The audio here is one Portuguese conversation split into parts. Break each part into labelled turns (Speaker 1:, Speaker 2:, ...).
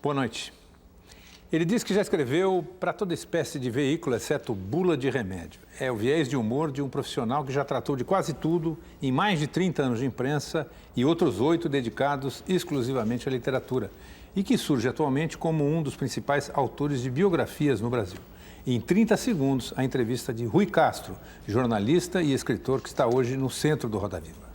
Speaker 1: Boa noite. Ele diz que já escreveu para toda espécie de veículo, exceto bula de remédio. É o viés de humor de um profissional que já tratou de quase tudo em mais de 30 anos de imprensa e outros 8 dedicados exclusivamente à literatura. E que surge atualmente como um dos principais autores de biografias no Brasil. Em 30 segundos, a entrevista de Rui Castro, jornalista e escritor que está hoje no centro do Roda Viva.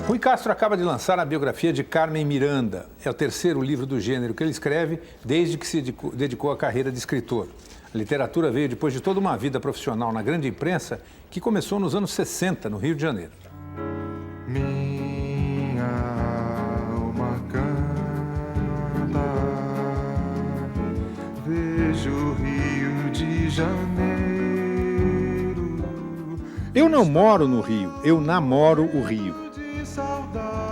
Speaker 1: Rui Castro acaba de lançar a biografia de Carmen Miranda. É o terceiro livro do gênero que ele escreve desde que se dedicou à carreira de escritor. A literatura veio depois de toda uma vida profissional na grande imprensa que começou nos anos 60, no Rio de Janeiro.
Speaker 2: Minha alma canta, vejo o Rio de Janeiro.
Speaker 3: Eu não moro no Rio, eu namoro o Rio.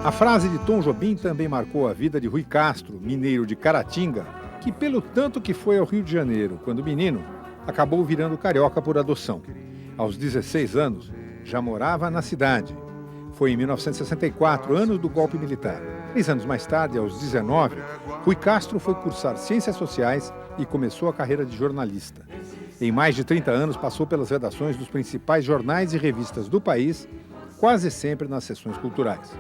Speaker 3: A frase de Tom Jobim também marcou a vida de Rui Castro, mineiro de Caratinga, que pelo tanto que foi ao Rio de Janeiro quando menino, acabou virando carioca por adoção. Aos 16 anos, já morava na cidade. Foi em 1964, anos do golpe militar. 3 anos mais tarde, aos 19, Rui Castro foi cursar Ciências Sociais e começou a carreira de jornalista. Em mais de 30 anos, passou pelas redações dos principais jornais e revistas do país, quase sempre nas seções culturais.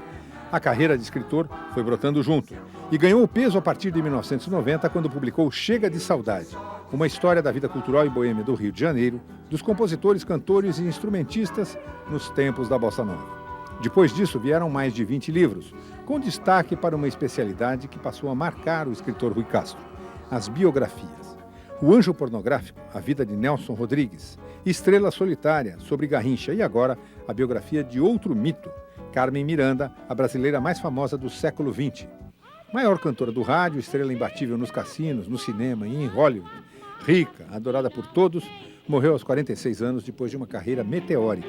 Speaker 3: A carreira de escritor foi brotando junto e ganhou peso a partir de 1990, quando publicou Chega de Saudade, uma história da vida cultural e boêmia do Rio de Janeiro, dos compositores, cantores e instrumentistas nos tempos da Bossa Nova. Depois disso, vieram mais de 20 livros, com destaque para uma especialidade que passou a marcar o escritor Rui Castro: as biografias. O Anjo Pornográfico, a vida de Nelson Rodrigues, Estrela Solitária, sobre Garrincha, e agora a biografia de outro mito, Carmen Miranda, a brasileira mais famosa do século XX. Maior cantora do rádio, estrela imbatível nos cassinos, no cinema e em Hollywood. Rica, adorada por todos, morreu aos 46 anos depois de uma carreira meteórica.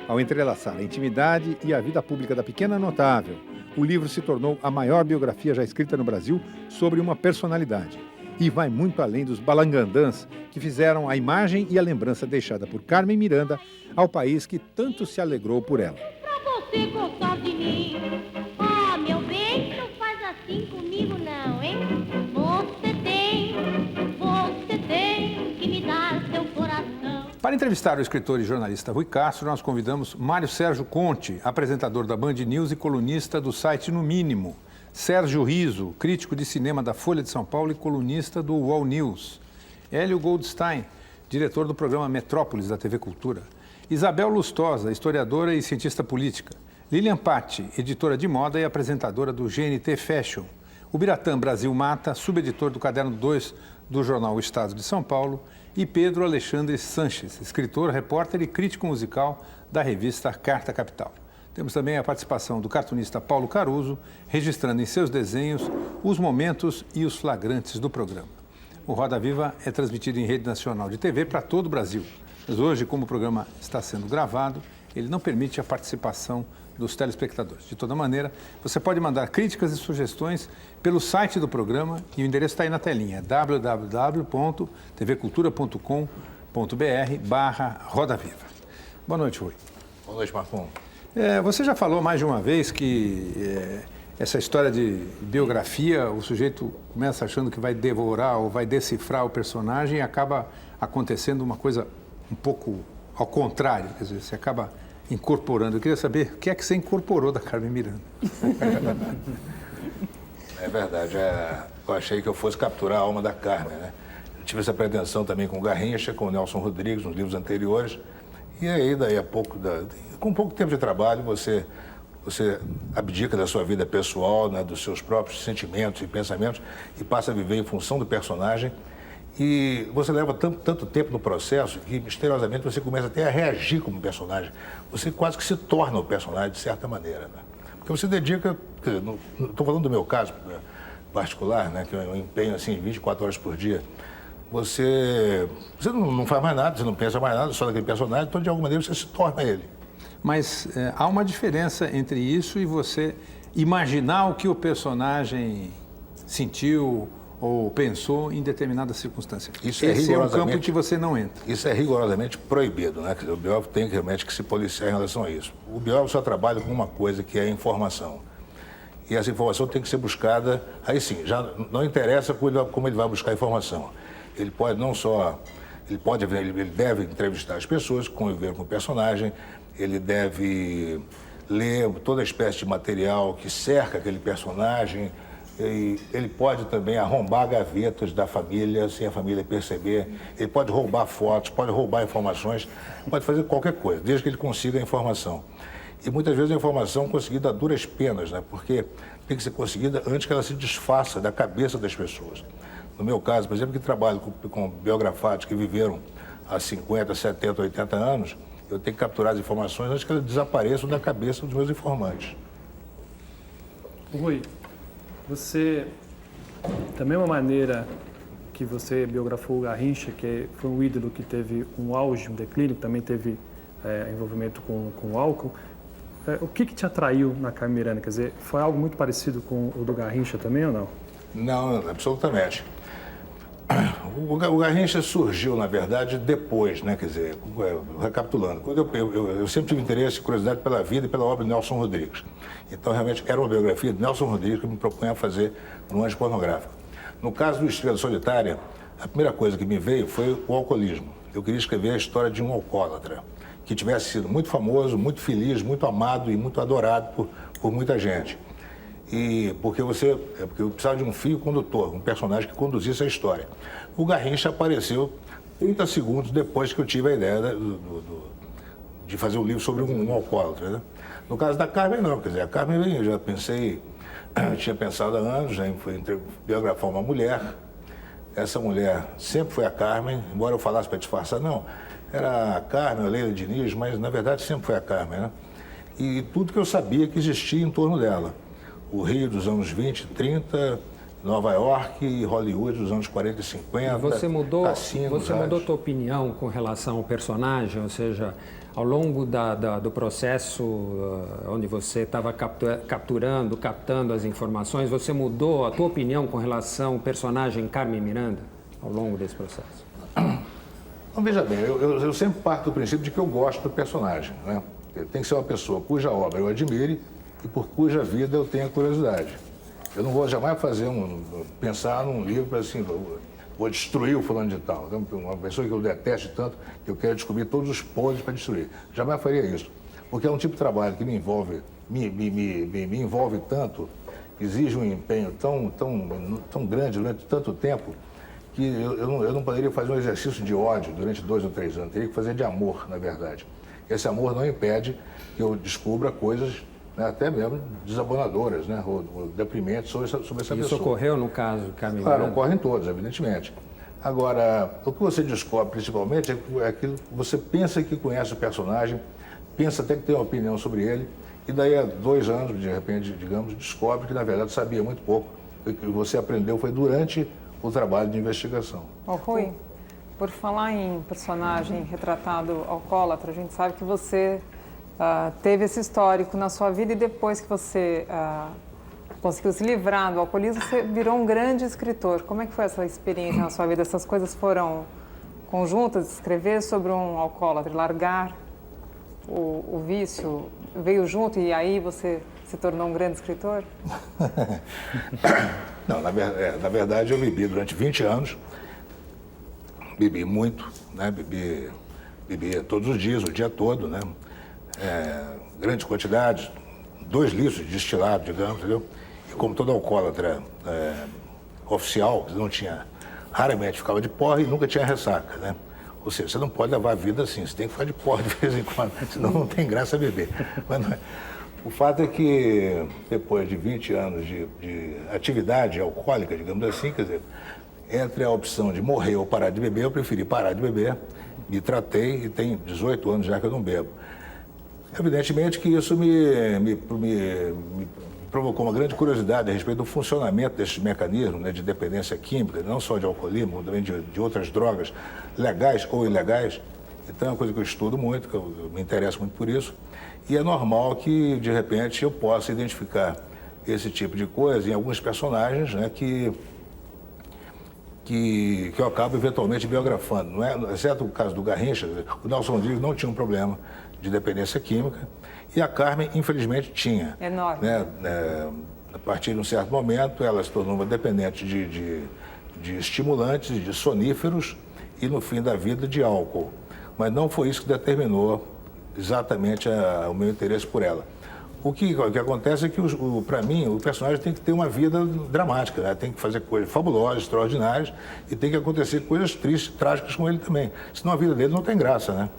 Speaker 3: Ao entrelaçar a intimidade e a vida pública da pequena notável, o livro se tornou a maior biografia já escrita no Brasil sobre uma personalidade. E vai muito além dos balangandãs que fizeram a imagem e a lembrança deixada por Carmen Miranda ao país que tanto se alegrou por ela.
Speaker 4: Você gostar de mim? Ah, meu bem, não faz assim comigo não, hein? Você tem que me dar seu coração.
Speaker 1: Para entrevistar o escritor e jornalista Rui Castro, nós convidamos Mário Sérgio Conte, apresentador da Band News e colunista do site No Mínimo. Sérgio Riso, crítico de cinema da Folha de São Paulo e colunista do UOL News. Hélio Goldstein, diretor do programa Metrópolis da TV Cultura. Isabel Lustosa, historiadora e cientista política. Lilian Patti, editora de moda e apresentadora do GNT Fashion. O Biratã Brasil Mata, subeditor do Caderno 2 do jornal O Estado de São Paulo. E Pedro Alexandre Sanches, escritor, repórter e crítico musical da revista Carta Capital. Temos também a participação do cartunista Paulo Caruso, registrando em seus desenhos os momentos e os flagrantes do programa. O Roda Viva é transmitido em rede nacional de TV para todo o Brasil. Mas hoje, como o programa está sendo gravado, ele não permite a participação dos telespectadores. De toda maneira, você pode mandar críticas e sugestões pelo site do programa e o endereço está aí na telinha, www.tvcultura.com.br/Roda Viva. Boa noite, Rui.
Speaker 5: Boa noite, Marcon.
Speaker 1: Você já falou mais de uma vez que essa história de biografia, o sujeito começa achando que vai devorar ou vai decifrar o personagem e acaba acontecendo uma coisa um pouco ao contrário, quer dizer, você acaba incorporando. Eu queria saber o que é que você incorporou da Carmen Miranda.
Speaker 5: É verdade, eu achei que eu fosse capturar a alma da Carmen, né? Eu tive essa pretensão também com Garrincha, com o Nelson Rodrigues, nos livros anteriores. E aí, daí a pouco, com pouco tempo de trabalho, você abdica da sua vida pessoal, né, dos seus próprios sentimentos e pensamentos e passa a viver em função do personagem. E você leva tanto tempo no processo que, misteriosamente, você começa até a reagir como personagem. Você quase que se torna o personagem, de certa maneira, né? Porque você dedica, estou falando do meu caso particular, né, que eu empenho assim 24 horas por dia. Você não faz mais nada, você não pensa mais nada, só naquele personagem, então de alguma maneira você se torna ele.
Speaker 1: Mas há uma diferença entre isso e você imaginar o que o personagem sentiu ou pensou em determinada circunstância. Esse é um campo que você não entra.
Speaker 5: Isso é rigorosamente proibido, né? O biógrafo tem realmente que se policiar em relação a isso. O biógrafo só trabalha com uma coisa, que é a informação. E essa informação tem que ser buscada, aí sim, já não interessa como ele vai buscar a informação. Ele pode não só, ele deve entrevistar as pessoas que conviveram com o personagem, ele deve ler toda espécie de material que cerca aquele personagem, e ele pode também arrombar gavetas da família sem a família perceber, ele pode roubar fotos, pode roubar informações, pode fazer qualquer coisa, desde que ele consiga a informação. E muitas vezes a informação conseguida a duras penas, né? Porque tem que ser conseguida antes que ela se desfaça da cabeça das pessoas. No meu caso, por exemplo, que trabalho com biografados que viveram há 50, 70, 80 anos, eu tenho que capturar as informações antes que elas desapareçam da cabeça dos meus informantes.
Speaker 6: Rui, você, da mesma maneira que você biografou o Garrincha, que foi um ídolo que teve um auge, um declínio, também teve envolvimento com o álcool, o que te atraiu na Carmen Miranda? Quer dizer, foi algo muito parecido com o do Garrincha também ou não?
Speaker 5: Não, absolutamente. O Garrincha surgiu, na verdade, depois, né? Quer dizer, recapitulando, quando eu sempre tive interesse e curiosidade pela vida e pela obra de Nelson Rodrigues. Então, realmente, era uma biografia de Nelson Rodrigues que eu me propunha a fazer no Anjo Pornográfico. No caso do Estrela Solitária, a primeira coisa que me veio foi o alcoolismo. Eu queria escrever a história de um alcoólatra que tivesse sido muito famoso, muito feliz, muito amado e muito adorado por muita gente. E porque eu precisava de um fio condutor, um personagem que conduzisse a história. O Garrincha apareceu 30 segundos depois que eu tive a ideia de fazer um livro sobre um alcoólatra, né? No caso da Carmen, não. Quer dizer, a Carmen, eu já pensei, tinha pensado há anos, né, em biografar uma mulher. Essa mulher sempre foi a Carmen, embora eu falasse para disfarçar, não. Era a Carmen, a Leila Diniz, mas na verdade sempre foi a Carmen, né? E tudo que eu sabia que existia em torno dela. O Rio dos anos 20, 30, Nova York e Hollywood dos anos 40 e 50.
Speaker 7: Você mudou
Speaker 5: cassinos,
Speaker 7: tua opinião com relação ao personagem, ou seja, ao longo do processo onde você estava captando as informações, você mudou a tua opinião com relação ao personagem Carmen Miranda ao longo desse processo?
Speaker 5: Então, veja bem, eu sempre parto do princípio de que eu gosto do personagem, né? Tem que ser uma pessoa cuja obra eu admire e por cuja vida eu tenha curiosidade. Eu não vou jamais pensar num livro assim, vou destruir o fulano de tal. Então, uma pessoa que eu deteste tanto, que eu quero descobrir todos os podres para destruir. Jamais faria isso. Porque é um tipo de trabalho que me envolve tanto, exige um empenho tão grande durante tanto tempo, que eu não poderia fazer um exercício de ódio durante 2 ou 3 anos. Teria que fazer de amor, na verdade. Esse amor não impede que eu descubra coisas, né, até mesmo desabonadoras, né, ou deprimentes sobre essa pessoa.
Speaker 7: Isso ocorreu no caso, Carmen
Speaker 5: Claro,
Speaker 7: Miranda?
Speaker 5: ocorrem todos, evidentemente. Agora, o que você descobre, principalmente, é aquilo que você pensa que conhece o personagem, pensa até que tem uma opinião sobre ele, e daí a 2 anos, de repente, digamos, descobre que, na verdade, sabia muito pouco. O que você aprendeu foi durante o trabalho de investigação.
Speaker 8: Rui, por falar em personagem retratado alcoólatra, a gente sabe que você teve esse histórico na sua vida e depois que você conseguiu se livrar do alcoolismo, você virou um grande escritor. Como é que foi essa experiência na sua vida? Essas coisas foram conjuntas? Escrever sobre um alcoólatra, largar o vício, veio junto e aí você se tornou um grande escritor?
Speaker 5: Não, na verdade eu bebi durante 20 anos, bebi muito, né? Bebia todos os dias, o dia todo, né? Grandes quantidades, 2 litros de destilado, digamos, entendeu? E como todo alcoólatra oficial, não tinha, raramente ficava de porra e nunca tinha ressaca, né? Ou seja, você não pode levar a vida assim, você tem que ficar de porra de vez em quando, senão não tem graça beber. Mas não é. O fato é que depois de 20 anos de atividade alcoólica, digamos assim, quer dizer, entre a opção de morrer ou parar de beber, eu preferi parar de beber, me tratei e tem 18 anos já que eu não bebo. Evidentemente que isso me provocou uma grande curiosidade a respeito do funcionamento desses mecanismos, né, de dependência química, não só de alcoolismo, também de outras drogas, legais ou ilegais. Então é uma coisa que eu estudo muito, que eu me interesso muito por isso. E é normal que, de repente, eu possa identificar esse tipo de coisa em alguns personagens, né, que eu acabo eventualmente biografando. Não é? Exceto o caso do Garrincha, o Nelson Rodrigues não tinha um problema de dependência química e a Carmen, infelizmente, tinha.
Speaker 8: Enorme.
Speaker 5: Né, A partir de um certo momento, ela se tornou uma dependente de estimulantes, de soníferos e, no fim da vida, de álcool. Mas não foi isso que determinou exatamente o meu interesse por ela. O que acontece é que, para mim, o personagem tem que ter uma vida dramática, né? Tem que fazer coisas fabulosas, extraordinárias, e tem que acontecer coisas tristes, trágicas com ele também. Senão a vida dele não tem graça, né?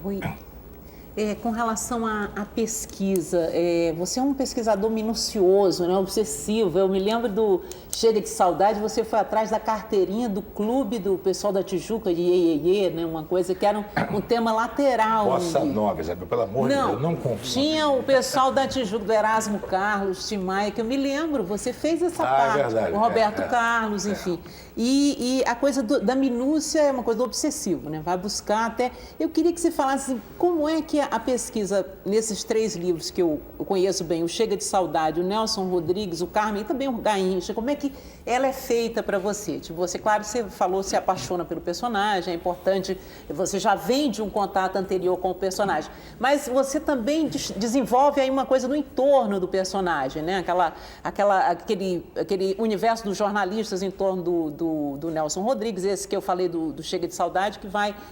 Speaker 9: Rui, com relação à pesquisa, você é um pesquisador minucioso, né, obsessivo. Eu me lembro do Chega de Saudade, você foi atrás da carteirinha do clube do pessoal da Tijuca, de Iê, né, uma coisa que era um tema lateral.
Speaker 5: Bossa Nova, Isabel, pelo amor de Deus, não confunda.
Speaker 9: Tinha o pessoal da Tijuca, do Erasmo Carlos, Tim Maia, que eu me lembro, você fez essa parte,
Speaker 5: verdade,
Speaker 9: o Roberto Carlos, enfim. E a coisa da minúcia é uma coisa do obsessivo, né? Vai buscar até... Eu queria que você falasse assim, como é que a pesquisa nesses 3 livros que eu conheço bem, o Chega de Saudade, o Nelson Rodrigues, o Carmen e também o Garrincha, como é que ela é feita para você? Tipo, você, claro, você falou, se apaixona pelo personagem, é importante, você já vem de um contato anterior com o personagem, mas você também desenvolve aí uma coisa no entorno do personagem, né? Aquele universo dos jornalistas em torno do Nelson Rodrigues, esse que eu falei do Chega de Saudade, que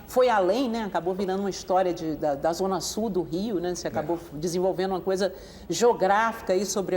Speaker 9: foi além, né? Acabou virando uma história da Zona Sul do Rio, né? Você acabou desenvolvendo uma coisa geográfica aí sobre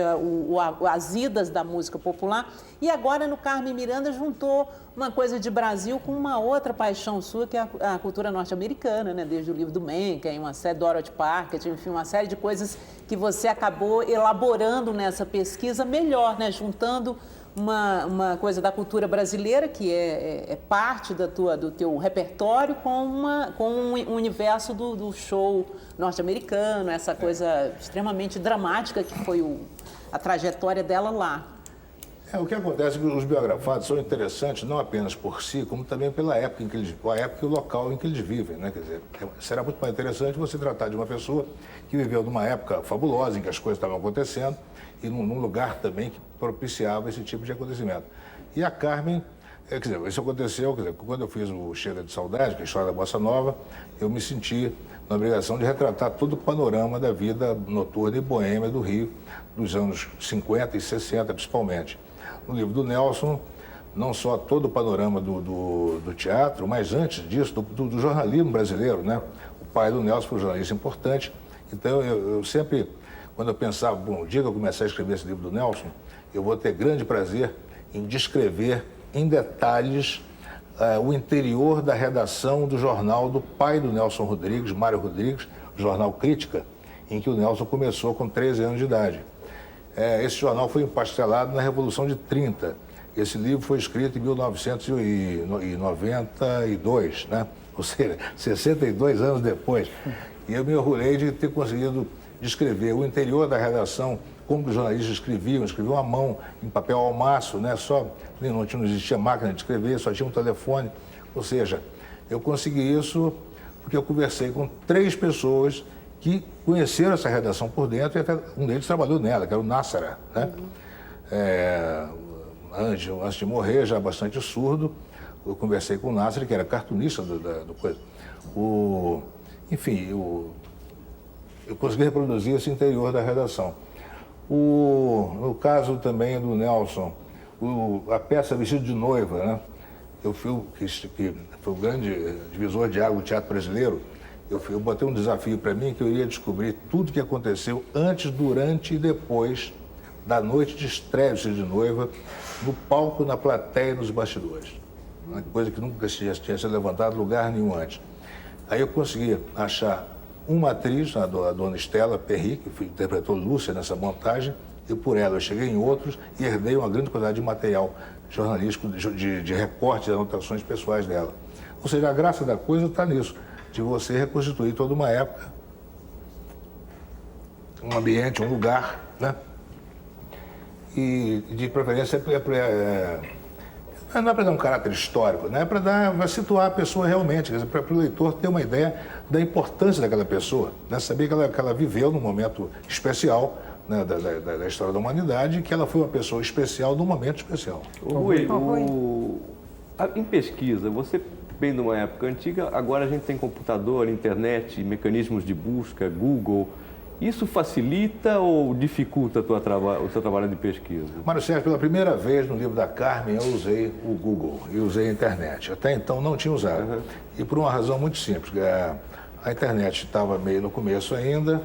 Speaker 9: as idas da música popular. E agora, no Carmen Miranda, juntou uma coisa de Brasil com uma outra paixão sua, que é a cultura norte-americana, né? Desde o livro do Mencken, uma série Dorothy Parker, enfim, uma série de coisas que você acabou elaborando nessa pesquisa melhor, né? Juntando uma coisa da cultura brasileira, que é parte do teu repertório, com um universo do show norte-americano, essa coisa extremamente dramática que foi a trajetória dela lá.
Speaker 5: O que acontece é que os biografados são interessantes não apenas por si, como também pela época a época e o local em que eles vivem, né? Quer dizer, será muito mais interessante você tratar de uma pessoa que viveu numa época fabulosa, em que as coisas estavam acontecendo, e num lugar também que propiciava esse tipo de acontecimento. E a Carmen, quer dizer, isso aconteceu, quando eu fiz o Chega de Saudade, que é a história da Bossa Nova, eu me senti na obrigação de retratar todo o panorama da vida noturna e boêmia do Rio, dos anos 50 e 60, principalmente. No livro do Nelson, não só todo o panorama do teatro, mas antes disso, do jornalismo brasileiro, né? O pai do Nelson foi um jornalista importante, então eu sempre, quando eu pensava, bom, o dia que eu começar a escrever esse livro do Nelson, eu vou ter grande prazer em descrever em detalhes o interior da redação do jornal do pai do Nelson Rodrigues, Mário Rodrigues, o jornal Crítica, em que o Nelson começou com 13 anos de idade. Esse jornal foi empastelado na Revolução de 30. Esse livro foi escrito em 1992, né? Ou seja, 62 anos depois. E eu me orgulhei de ter conseguido descrever o interior da redação, como os jornalistas escreviam à mão, em papel almaço, né? Não existia máquina de escrever, só tinha um telefone. Ou seja, eu consegui isso porque eu conversei com 3 pessoas que conheceram essa redação por dentro, e até um deles trabalhou nela, que era o Nassara, né? Antes de morrer, já bastante surdo, eu conversei com o Nassara, que era cartunista do coisa. Enfim, eu consegui reproduzir esse interior da redação. No caso também do Nelson, a peça Vestido de Noiva, né? Que foi o grande divisor de água do teatro brasileiro. Eu botei um desafio para mim, que eu iria descobrir tudo o que aconteceu antes, durante e depois da noite de estreia de Noiva, no palco, na plateia e nos bastidores. Uma coisa que nunca tinha sido levantada em lugar nenhum antes. Aí eu consegui achar uma atriz, a dona Estela Perry, que interpretou Lúcia nessa montagem, e por ela eu cheguei em outros e herdei uma grande quantidade de material jornalístico, de recortes e anotações pessoais dela. Ou seja, a graça da coisa está nisso, de você reconstituir toda uma época, um ambiente, um lugar, né? E de preferência não é para dar um caráter histórico, né? É para situar a pessoa realmente, para o leitor ter uma ideia da importância daquela pessoa, né? Saber que ela viveu num momento especial, né, da história da humanidade, e que ela foi uma pessoa especial num momento especial.
Speaker 10: Rui, em pesquisa, você vem de uma época antiga, agora a gente tem computador, internet, mecanismos de busca, Google, Isso facilita ou dificulta o seu trabalho de pesquisa?
Speaker 5: Mário Sérgio, pela primeira vez no livro da Carmen, eu usei o Google e usei a internet. Até então não tinha usado. E por uma razão muito simples. A internet estava meio no começo ainda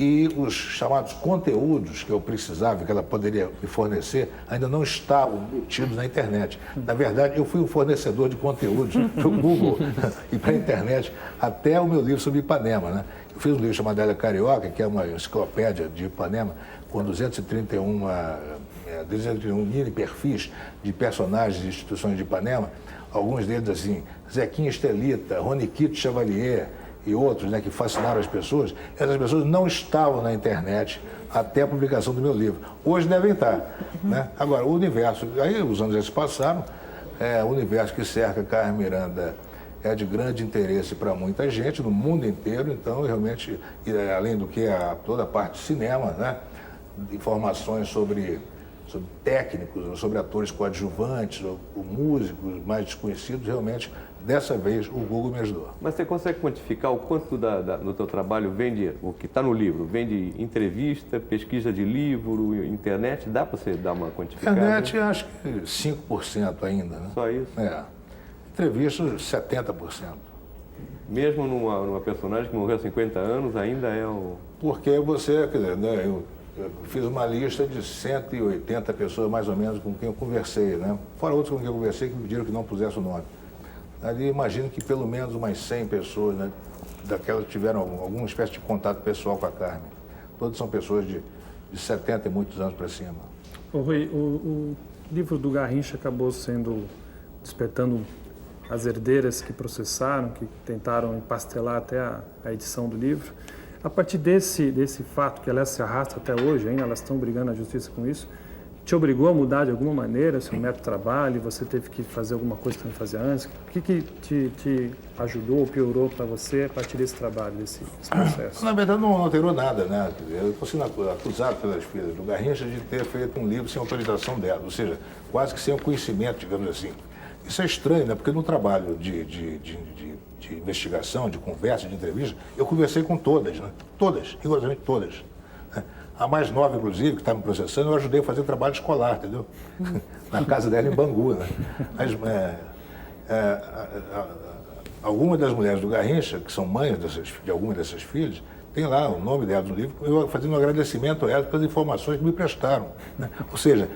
Speaker 5: e os chamados conteúdos que eu precisava, que ela poderia me fornecer, ainda não estavam embutidos na internet. Na verdade, eu fui o fornecedor de conteúdos para o Google e para a internet até o meu livro sobre Ipanema, né? Eu fiz um livro chamado Ilha Carioca, que é uma enciclopédia de Ipanema, com 231 mini perfis de personagens e instituições de Ipanema, alguns deles assim, Zequinha Estelita, Roniquito Chevalier e outros, né, que fascinaram as pessoas. Essas pessoas não estavam na internet até a publicação do meu livro. Hoje devem estar. Né? Agora, o universo, aí os anos já se passaram, o universo que cerca Carmen Miranda é de grande interesse para muita gente no mundo inteiro, então realmente, além do que toda a parte de cinema, né, informações sobre técnicos, sobre atores coadjuvantes, ou músicos mais desconhecidos, realmente, dessa vez, o Google me ajudou.
Speaker 10: Mas você consegue quantificar o quanto do teu trabalho vem de, o que está no livro, vem de entrevista, pesquisa de livro, internet? Dá para você dar uma quantificada?
Speaker 5: Internet, acho que 5% ainda, né?
Speaker 10: Só isso?
Speaker 5: Entrevista, 70%.
Speaker 10: Mesmo numa personagem que morreu há 50 anos, ainda é o...
Speaker 5: Porque você, quer dizer, né, eu fiz uma lista de 180 pessoas, mais ou menos, com quem eu conversei, né? Fora outros com quem eu conversei que me pediram que não pusesse o nome. Ali, imagino que pelo menos umas 100 pessoas, né, daquelas que tiveram alguma espécie de contato pessoal com a Carmen. Todas são pessoas de 70 e muitos anos para cima.
Speaker 6: Ô, Rui, o livro do Garrincha acabou despertando as herdeiras que processaram, que tentaram empastelar até a edição do livro. A partir desse fato, que elas se arrastam até hoje ainda, elas estão brigando na justiça com isso, te obrigou a mudar de alguma maneira seu método de trabalho? Você teve que fazer alguma coisa que você não fazia antes? O que te ajudou ou piorou para você a partir desse trabalho, desse processo?
Speaker 5: Na verdade, não alterou nada, né? Eu estou sendo acusado pelas filhas do Garrincha de ter feito um livro sem autorização dela, ou seja, quase que sem o conhecimento, digamos assim. Isso é estranho, né? Porque no trabalho de investigação, de conversa, de entrevista, eu conversei com todas, né? Todas, rigorosamente todas. A mais nova, inclusive, que está me processando, eu ajudei a fazer trabalho escolar, entendeu? Na casa dela em Bangu, né? Algumas das mulheres do Garrincha, que são mães de algumas dessas filhas, tem lá o nome delas no livro, eu fazendo um agradecimento a elas pelas informações que me prestaram. Né? Ou seja,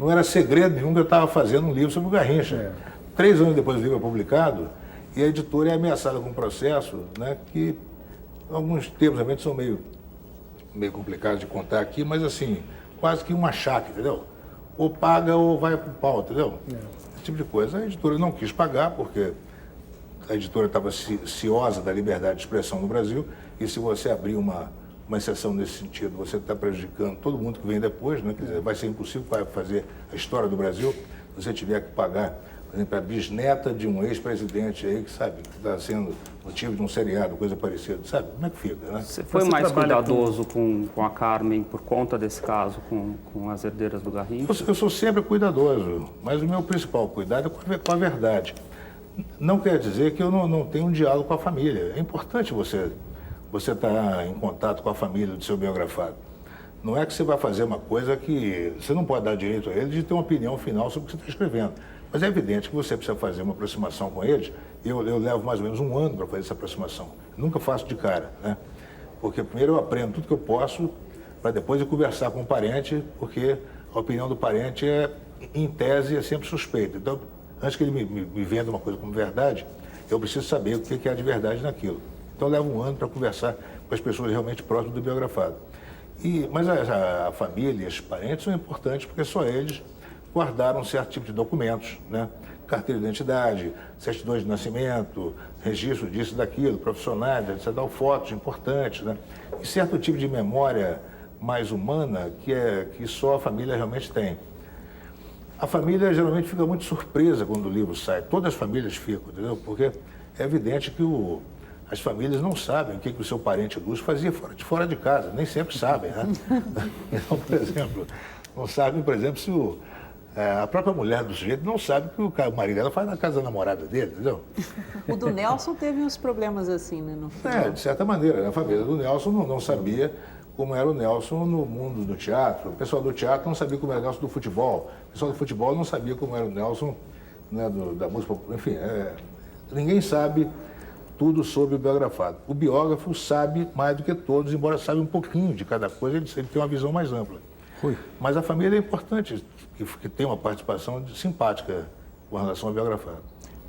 Speaker 5: não era segredo nenhum que eu estava fazendo um livro sobre o Garrincha. 3 anos depois do livro é publicado, e a editora é ameaçada com um processo, né, que alguns termos realmente são meio complicados de contar aqui, mas assim, quase que um achaque, entendeu? Ou paga ou vai pro pau, entendeu? Esse tipo de coisa. A editora não quis pagar, porque a editora estava ciosa da liberdade de expressão no Brasil, e se você abrir uma exceção nesse sentido, você está prejudicando todo mundo que vem depois, né? Quer dizer, vai ser impossível para fazer a história do Brasil se você tiver que pagar, por exemplo, a bisneta de um ex-presidente aí que, sabe, que está sendo motivo de um seriado, coisa parecida, sabe? Como é que fica, né?
Speaker 11: Você foi mais cuidadoso com a Carmen por conta desse caso, com as herdeiras do Garrincha? Eu
Speaker 5: sou sempre cuidadoso, mas o meu principal cuidado é com a verdade. Não quer dizer que eu não tenho um diálogo com a família. É importante você estar em contato com a família do seu biografado. Não é que você vai fazer uma coisa que você não pode dar direito a ele de ter uma opinião final sobre o que você está escrevendo. Mas é evidente que você precisa fazer uma aproximação com eles. Eu levo mais ou menos 1 ano para fazer essa aproximação. Nunca faço de cara, né? Porque primeiro eu aprendo tudo que eu posso para depois eu conversar com o parente, porque a opinião do parente em tese, é sempre suspeita. Então, antes que ele me venda uma coisa como verdade, eu preciso saber o que é de verdade naquilo. Então, eu levo 1 ano para conversar com as pessoas realmente próximas do biografado. Mas a família e os parentes são importantes porque só eles guardaram um certo tipo de documentos, né? Carteira de identidade, certidões de nascimento, registro disso e daquilo, profissionais, etc. Fotos importantes, né? E certo tipo de memória mais humana que só a família realmente tem. A família geralmente fica muito surpresa quando o livro sai. Todas as famílias ficam, entendeu? Porque é evidente que as famílias não sabem o que o seu parente ilustre fazia fora de casa. Nem sempre sabem, né? Então, por exemplo, não sabem, por exemplo, se a própria mulher do sujeito não sabe o que o marido dela faz na casa da namorada dele, entendeu?
Speaker 9: O do Nelson teve uns problemas assim, né? No final.
Speaker 5: De certa maneira. A família do Nelson não sabia como era o Nelson no mundo do teatro. O pessoal do teatro não sabia como era o Nelson do futebol. O pessoal do futebol não sabia como era o Nelson, né, da música. Enfim, ninguém sabe tudo sobre o biografado. O biógrafo sabe mais do que todos, embora saiba um pouquinho de cada coisa, ele tem uma visão mais ampla.
Speaker 1: Rui.
Speaker 5: Mas a família é importante, que tem uma participação simpática com relação ao biografado.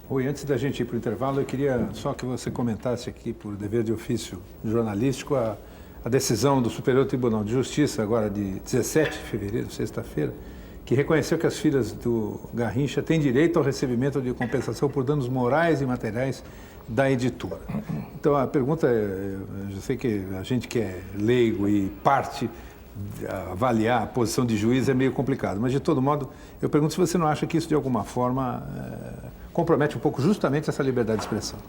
Speaker 1: Rui, antes da gente ir para o intervalo, eu queria só que você comentasse aqui, por dever de ofício jornalístico, a decisão do Superior Tribunal de Justiça, agora de 17 de fevereiro, sexta-feira, que reconheceu que as filhas do Garrincha têm direito ao recebimento de compensação por danos morais e materiais da editora. Então, a pergunta é, eu sei que a gente que é leigo e parte avaliar a posição de juiz é meio complicado, mas de todo modo, eu pergunto se você não acha que isso de alguma forma compromete um pouco justamente essa liberdade de expressão.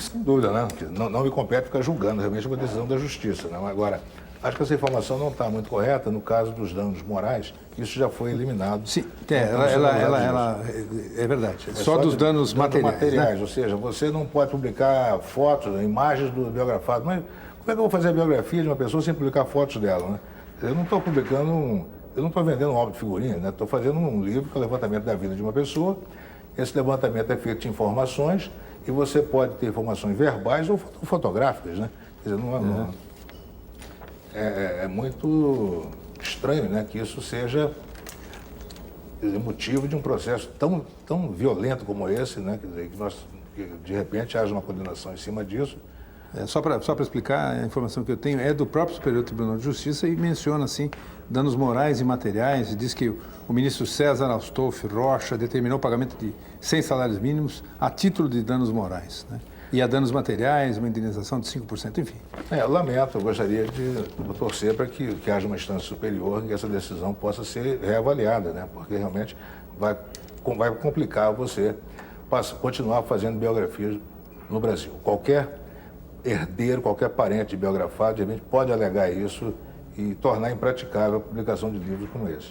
Speaker 5: Sem dúvida, né? Não me compete ficar julgando realmente uma decisão da justiça. Né? Agora, acho que essa informação não está muito correta no caso dos danos morais, isso já foi eliminado.
Speaker 1: Sim, é verdade. Só dos danos materiais.
Speaker 5: Né? Ou seja, você não pode publicar fotos, imagens do biografado. Mas como é que eu vou fazer a biografia de uma pessoa sem publicar fotos dela? Né? Eu não estou publicando, eu não estou vendendo um álbum de figurinha, né? Estou fazendo um livro que é o levantamento da vida de uma pessoa. Esse levantamento é feito de informações e você pode ter informações verbais ou fotográficas, né? Quer dizer, é muito estranho, né, que isso seja motivo de um processo tão violento como esse, né? Quer dizer, que de repente haja uma condenação em cima disso.
Speaker 1: Só para explicar, a informação que eu tenho é do próprio Superior Tribunal de Justiça e menciona, assim, danos morais e materiais, e diz que o ministro César Astolfi Rocha determinou o pagamento de 100 salários mínimos a título de danos morais, né? E a danos materiais, uma indenização de 5%, enfim.
Speaker 5: Eu lamento, eu gostaria de torcer para que haja uma instância superior e que essa decisão possa ser reavaliada, né? Porque realmente vai complicar você continuar fazendo biografias no Brasil. Qualquer herdeiro, qualquer parente de biografado, de repente pode alegar isso e tornar impraticável a publicação de livros como esse.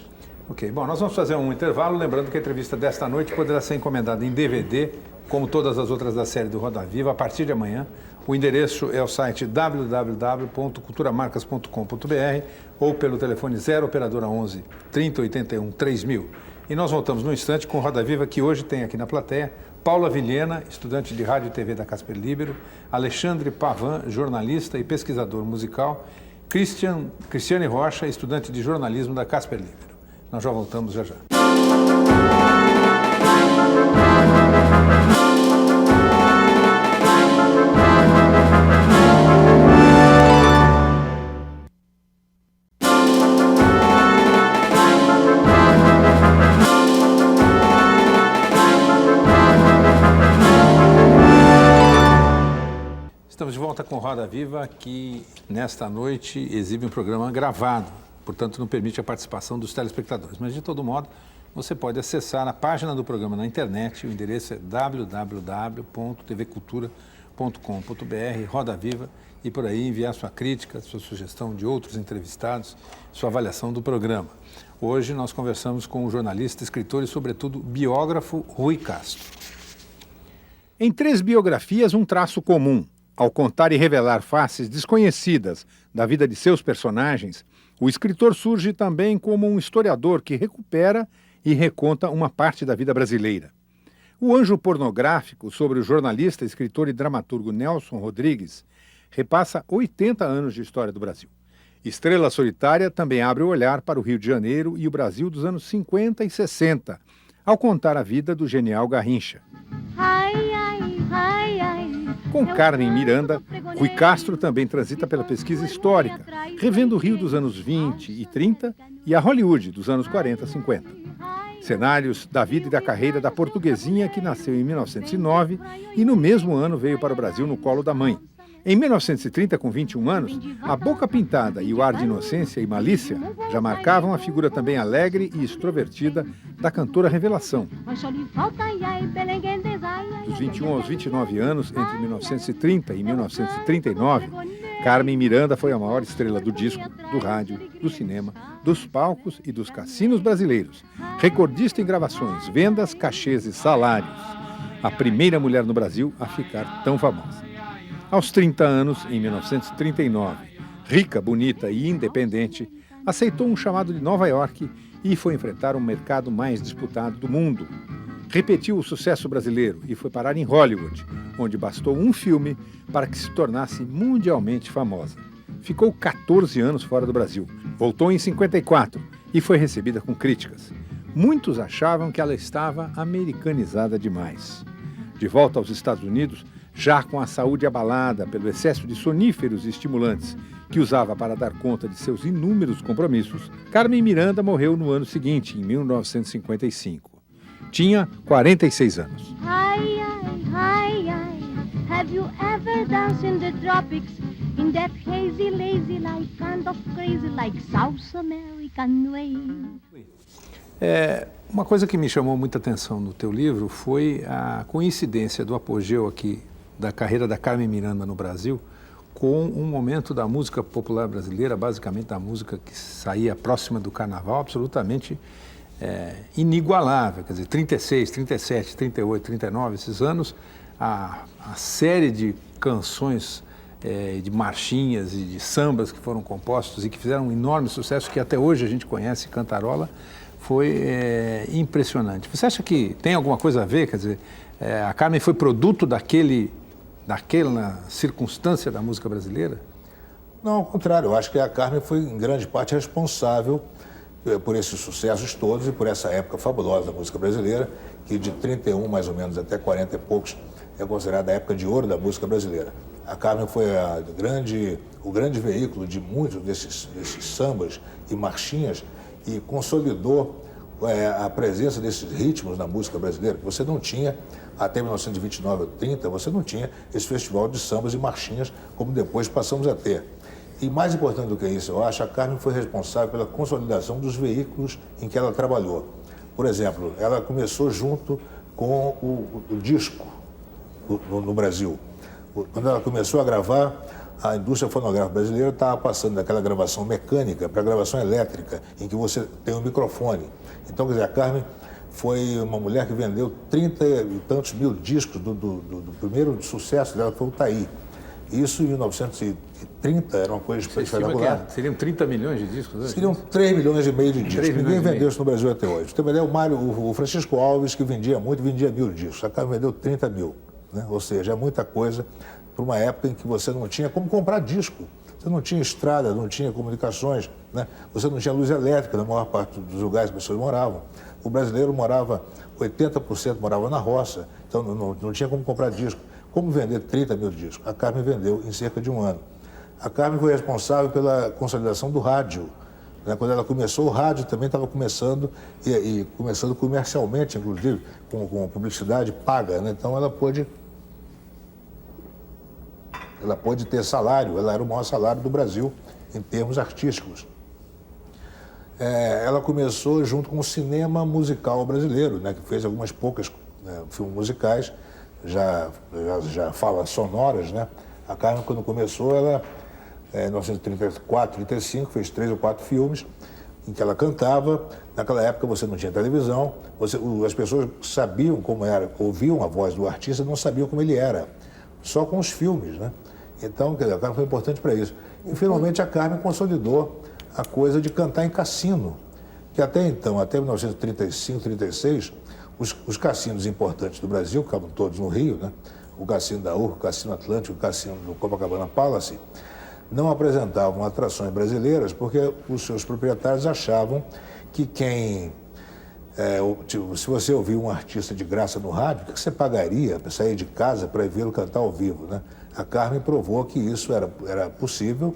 Speaker 1: Ok, bom, nós vamos fazer um intervalo, lembrando que a entrevista desta noite poderá ser encomendada em DVD, como todas as outras da série do Roda Viva, a partir de amanhã. O endereço é o site www.culturamarcas.com.br ou pelo telefone 0 operadora 11 3081 3000. E nós voltamos no instante com o Roda Viva, que hoje tem aqui na plateia Paula Vilhena, estudante de rádio e TV da Casper Libero, Alexandre Pavan, jornalista e pesquisador musical, Cristiane Rocha, estudante de jornalismo da Casper Libero. Nós já voltamos já. Estamos de volta com Roda Viva, que nesta noite exibe um programa gravado, portanto não permite a participação dos telespectadores. Mas de todo modo, você pode acessar a página do programa na internet, o endereço é www.tvcultura.com.br, Roda Viva, e por aí enviar sua crítica, sua sugestão de outros entrevistados, sua avaliação do programa. Hoje nós conversamos com o jornalista, escritor e, sobretudo, biógrafo Rui Castro.
Speaker 3: Em 3 biografias, um traço comum. Ao contar e revelar faces desconhecidas da vida de seus personagens, o escritor surge também como um historiador que recupera e reconta uma parte da vida brasileira. O Anjo Pornográfico, sobre o jornalista, escritor e dramaturgo Nelson Rodrigues, repassa 80 anos de história do Brasil. Estrela Solitária também abre o olhar para o Rio de Janeiro e o Brasil dos anos 50 e 60, ao contar a vida do genial Garrincha. Com Carmen Miranda, Rui Castro também transita pela pesquisa histórica, revendo o Rio dos anos 20 e 30 e a Hollywood dos anos 40 e 50. Cenários da vida e da carreira da portuguesinha que nasceu em 1909 e no mesmo ano veio para o Brasil no colo da mãe. Em 1930, com 21 anos, a boca pintada e o ar de inocência e malícia já marcavam a figura também alegre e extrovertida da cantora Revelação. Dos 21 aos 29 anos, entre 1930 e 1939, Carmen Miranda foi a maior estrela do disco, do rádio, do cinema, dos palcos e dos cassinos brasileiros. Recordista em gravações, vendas, cachês e salários. A primeira mulher no Brasil a ficar tão famosa. Aos 30 anos, em 1939, rica, bonita e independente, aceitou um chamado de Nova York e foi enfrentar um mercado mais disputado do mundo. Repetiu o sucesso brasileiro e foi parar em Hollywood, onde bastou um filme para que se tornasse mundialmente famosa. Ficou 14 anos fora do Brasil, voltou em 54 e foi recebida com críticas. Muitos achavam que ela estava americanizada demais. De volta aos Estados Unidos, já com a saúde abalada pelo excesso de soníferos e estimulantes que usava para dar conta de seus inúmeros compromissos, Carmen Miranda morreu no ano seguinte, em 1955. Tinha 46 anos.
Speaker 4: Hi, hi, hi, have you ever danced in the tropics? In that hazy, lazy life, kind of crazy like South American way.
Speaker 1: Uma coisa que me chamou muita atenção no teu livro foi a coincidência do apogeu aqui da carreira da Carmen Miranda no Brasil com um momento da música popular brasileira, basicamente da música que saía próxima do carnaval, absolutamente inigualável. Quer dizer, 36, 37, 38, 39, esses anos, a série de canções, de marchinhas e de sambas que foram compostos e que fizeram um enorme sucesso, que até hoje a gente conhece, cantarola, foi impressionante. Você acha que tem alguma coisa a ver? Quer dizer, a Carmen foi produto daquela circunstância da música brasileira?
Speaker 5: Não, ao contrário. Eu acho que a Carmen foi, em grande parte, responsável por esses sucessos todos e por essa época fabulosa da música brasileira, que de 31 mais ou menos até 40 e poucos é considerada a época de ouro da música brasileira. A Carmen foi o grande veículo de muitos desses sambas e marchinhas e consolidou a presença desses ritmos na música brasileira. Você não tinha, até 1929 ou 30, você não tinha esse festival de sambas e marchinhas como depois passamos a ter. E mais importante do que isso, eu acho, a Carmen foi responsável pela consolidação dos veículos em que ela trabalhou. Por exemplo, ela começou junto com o disco no Brasil. Quando ela começou a gravar, a indústria fonográfica brasileira estava passando daquela gravação mecânica para a gravação elétrica, em que você tem um microfone. Então, quer dizer, a Carmen foi uma mulher que vendeu 30 e tantos mil discos do primeiro sucesso dela, foi o Taí. Isso em 1930 era uma coisa espetacular.
Speaker 1: Seriam 30 milhões de discos? Hoje?
Speaker 5: Seriam 3 milhões e meio de discos. Ninguém vendeu isso no Brasil até hoje. Tem uma ideia, o Francisco Alves, que vendia muito, vendia 1000 discos. A Carmen vendeu 30 mil. Né? Ou seja, é muita coisa para uma época em que você não tinha como comprar disco. Você não tinha estrada, não tinha comunicações, né? Você não tinha luz elétrica na maior parte dos lugares que as pessoas moravam. O brasileiro morava, 80% morava na roça, então não tinha como comprar disco. Como vender 30 mil discos? A Carmen vendeu em cerca de um ano. A Carmen foi responsável pela consolidação do rádio. Né? Quando ela começou, o rádio também estava começando, e começando comercialmente, inclusive, com publicidade paga. Né? Então ela pôde ter salário, ela era o maior salário do Brasil em termos artísticos. Ela começou junto com o cinema musical brasileiro, né, que fez algumas poucas filmes musicais, já falas sonoras, né? A Carmen, quando começou, ela, em 1934, 35, fez 3 ou 4 filmes em que ela cantava. Naquela época você não tinha televisão, as pessoas sabiam como era, ouviam a voz do artista, não sabiam como ele era, só com os filmes, né? Então, quer dizer, a Carmen foi importante para isso. E, finalmente, a Carmen consolidou a coisa de cantar em cassino, que até então, até 1935, 36, os cassinos importantes do Brasil, que estavam todos no Rio, né? O Cassino da Urca, o Cassino Atlântico, o Cassino do Copacabana Palace, não apresentavam atrações brasileiras porque os seus proprietários achavam que se você ouvir um artista de graça no rádio, o que você pagaria para sair de casa para vê-lo cantar ao vivo, né? A Carmen provou que isso era possível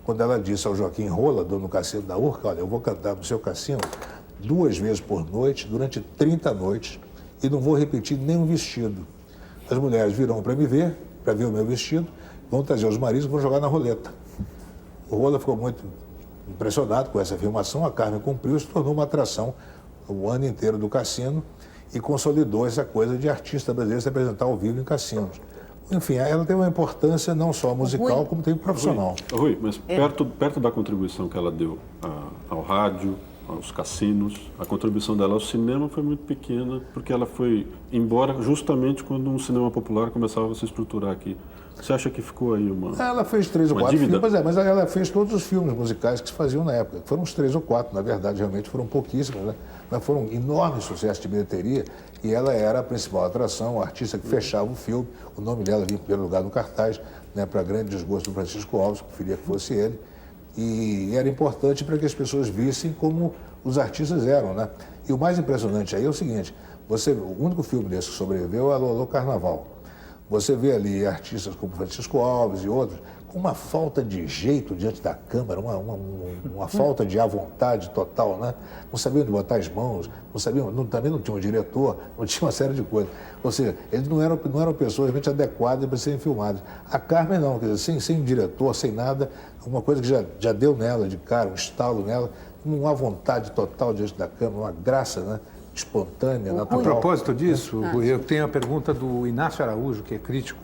Speaker 5: quando ela disse ao Joaquim Rola, dono do Cassino da Urca: olha, eu vou cantar no seu cassino 2 vezes por noite, durante 30 noites, e não vou repetir nenhum vestido. As mulheres virão para me ver, para ver o meu vestido, vão trazer os maridos e vão jogar na roleta. O Rola ficou muito impressionado com essa afirmação, a Carmen cumpriu e se tornou uma atração o ano inteiro do cassino e consolidou essa coisa de artista brasileiro se apresentar ao vivo em cassinos. Enfim, ela tem uma importância não só musical, como tem profissional.
Speaker 12: Rui, mas perto da contribuição que ela deu ao rádio, aos cassinos, a contribuição dela ao cinema foi muito pequena, porque ela foi embora justamente quando um cinema popular começava a se estruturar aqui Você acha que ficou aí uma...
Speaker 5: Ela fez 3 ou 4
Speaker 12: dívida?
Speaker 5: filmes, mas ela fez todos os filmes musicais que se faziam na época. Foram uns 3 ou 4, na verdade, realmente foram pouquíssimos, né? Mas foram enormes sucessos de bilheteria e ela era a principal atração, a artista que fechava o filme. O nome dela ali em primeiro lugar no cartaz, né, para grande desgosto do Francisco Alves, que preferia que fosse ele. E era importante para que as pessoas vissem como os artistas eram, né? E o mais impressionante aí é o seguinte, o único filme desse que sobreviveu é o Alô Carnaval. Você vê ali artistas como Francisco Alves e outros com uma falta de jeito diante da câmera, uma falta de à vontade total, né? Não sabiam onde botar as mãos, também não tinha um diretor, não tinha uma série de coisas. Ou seja, eles não eram pessoas realmente adequadas para serem filmadas. A Carmen não, quer dizer, sem diretor, sem nada, uma coisa que já deu nela de cara, um estalo nela, uma vontade total diante da câmera, uma graça, né? Espontânea, natural.
Speaker 1: A propósito disso, eu tenho a pergunta do Inácio Araújo, que é crítico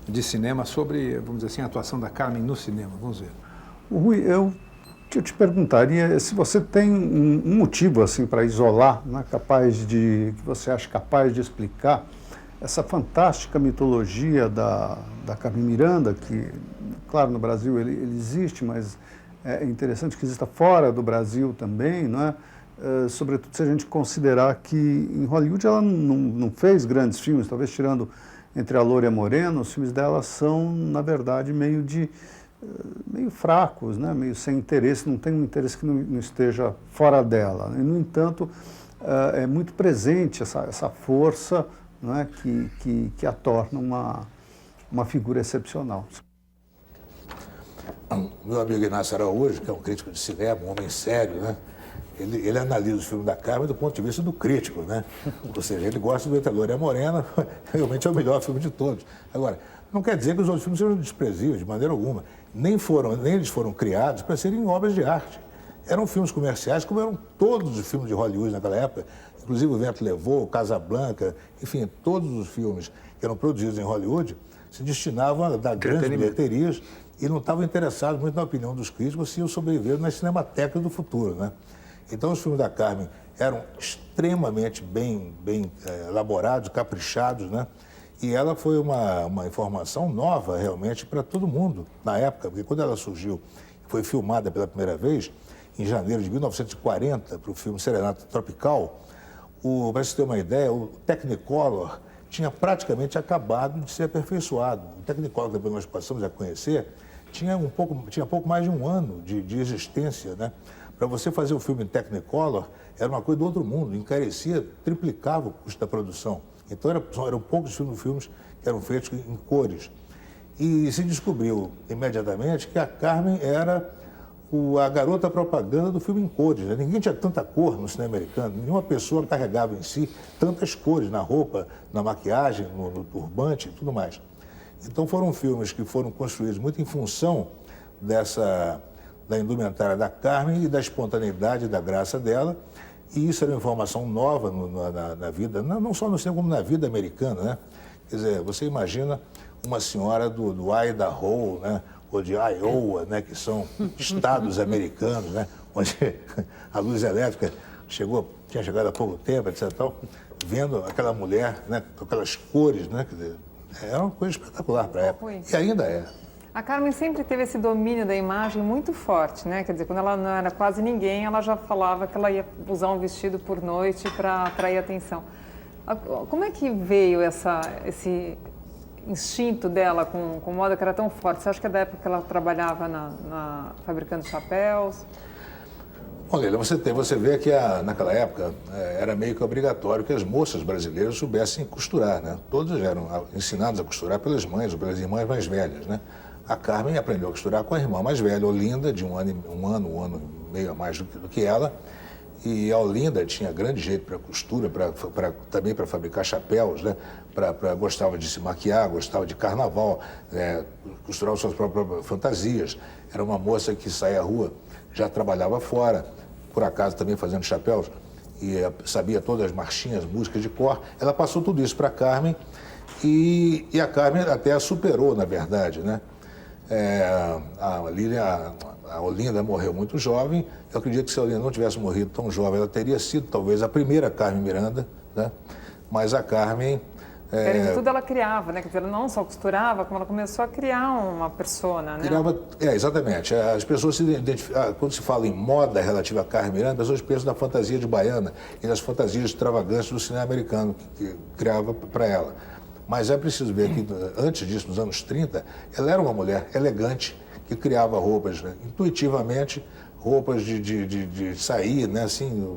Speaker 1: de cinema, sobre, vamos dizer assim, a atuação da Carmen no cinema. Vamos ver.
Speaker 13: Rui, eu te perguntaria se você tem um motivo assim para isolar, né, que você acha capaz de explicar essa fantástica mitologia da Carmen Miranda, que, claro, no Brasil ele existe, mas é interessante que exista fora do Brasil também, não é? Sobretudo se a gente considerar que em Hollywood ela não fez grandes filmes, talvez tirando Entre a Loura e a Morena, os filmes dela são, na verdade, meio fracos, né? Meio sem interesse, não tem um interesse que não esteja fora dela. E, no entanto, é muito presente essa força, não é? que a torna uma figura excepcional.
Speaker 5: Meu amigo Inácio Araújo, que é um crítico de cinema, um homem sério, né? Ele analisa os filmes da Carmen do ponto de vista do crítico, né? Ou seja, ele gosta do Entre a Loura e a Morena, realmente é o melhor filme de todos. Agora, não quer dizer que os outros filmes sejam desprezíveis, de maneira alguma. Nem eles foram criados para serem obras de arte. Eram filmes comerciais, como eram todos os filmes de Hollywood naquela época, inclusive O Vento Levou, Casablanca, enfim, todos os filmes que eram produzidos em Hollywood se destinavam a dar grandes bilheterias e não estavam interessados muito na opinião dos críticos se iam sobreviver nas cinematecas do futuro, né? Então, os filmes da Carmen eram extremamente bem elaborados, caprichados, né? E ela foi uma informação nova, realmente, para todo mundo na época, porque quando ela surgiu, foi filmada pela primeira vez, em janeiro de 1940, para o filme Serenata Tropical, para você ter uma ideia, o Technicolor tinha praticamente acabado de ser aperfeiçoado. O Technicolor, que depois nós passamos a conhecer, tinha pouco mais de um ano de existência, né? Para você fazer o filme em Technicolor, era uma coisa do outro mundo, encarecia, triplicava o custo da produção. Então, eram poucos filmes que eram feitos em cores. E se descobriu imediatamente que a Carmen era a garota propaganda do filme em cores, né? Ninguém tinha tanta cor no cinema americano, nenhuma pessoa carregava em si tantas cores na roupa, na maquiagem, no turbante e tudo mais. Então, foram filmes que foram construídos muito em função da indumentária da Carmen e da espontaneidade e da graça dela. E isso era uma informação nova na vida, não só no cinema, como na vida americana, né? Quer dizer, você imagina uma senhora do Idaho, né? Ou de Iowa, né? Que são estados americanos, né? Onde a luz elétrica tinha chegado há pouco tempo, etc. Tal, vendo aquela mulher, né? Com aquelas cores, né? Quer dizer, era uma coisa espetacular para a época. E ainda é.
Speaker 8: A Carmen sempre teve esse domínio da imagem muito forte, né? Quer dizer, quando ela não era quase ninguém, ela já falava que ela ia usar um vestido por noite para atrair atenção. Como é que veio esse instinto dela com moda que era tão forte? Você acha que é da época que ela trabalhava fabricando chapéus?
Speaker 5: Olha, você vê que naquela época era meio que obrigatório que as moças brasileiras soubessem costurar, né? Todas eram ensinadas a costurar pelas mães ou pelas irmãs mais velhas, né? A Carmen aprendeu a costurar com a irmã mais velha, Olinda, de um ano e meio a mais do que ela. E a Olinda tinha grande jeito para costura, também para fabricar chapéus, né? Gostava de se maquiar, gostava de carnaval, costurava suas próprias fantasias. Era uma moça que saía à rua, já trabalhava fora, por acaso também fazendo chapéus, e sabia todas as marchinhas, músicas de cor. Ela passou tudo isso para a Carmen e a Carmen até a superou, na verdade, né? A Olinda morreu muito jovem. Eu acredito que se a Olinda não tivesse morrido tão jovem, ela teria sido talvez a primeira Carmen Miranda, né? Mas a Carmen
Speaker 8: Além de tudo, ela criava, né? Quer dizer, ela não só costurava, como ela começou a criar uma persona, né?
Speaker 5: Exatamente. As pessoas se identificam, quando se fala em moda relativa a Carmen Miranda, as pessoas pensam na fantasia de baiana e nas fantasias extravagantes do cinema americano que criava para ela. Mas é preciso ver que, antes disso, nos anos 30, ela era uma mulher elegante que criava roupas, né, intuitivamente, roupas de sair, né, assim,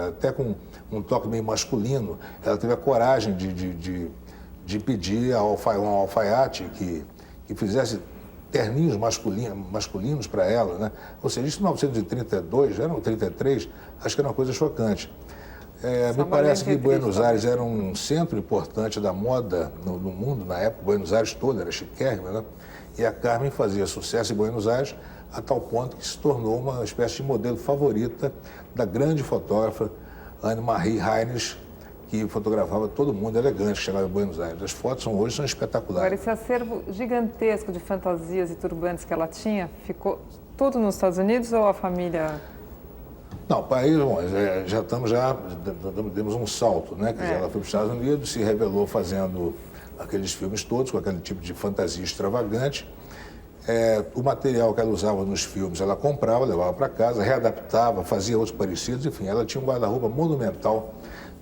Speaker 5: até com um toque meio masculino. Ela teve a coragem de pedir a um alfaiate que fizesse terninhos masculinos para ela, né? Ou seja, isso em 1932, era 33, acho que era uma coisa chocante. Me parece que Buenos Aires era um centro importante da moda no mundo, na época. Buenos Aires toda era chiquérrima, né? E a Carmen fazia sucesso em Buenos Aires a tal ponto que se tornou uma espécie de modelo favorita da grande fotógrafa Anne-Marie Heinrich, que fotografava todo mundo elegante que chegava em Buenos Aires. As fotos hoje são espetaculares.
Speaker 8: Agora, esse acervo gigantesco de fantasias e turbantes que ela tinha, ficou tudo nos Estados Unidos ou a família...
Speaker 5: Não, o país, demos um salto, né? Quer dizer, ela foi para os Estados Unidos, se revelou fazendo aqueles filmes todos, com aquele tipo de fantasia extravagante. O material que ela usava nos filmes, ela comprava, levava para casa, readaptava, fazia outros parecidos, enfim, ela tinha um guarda-roupa monumental,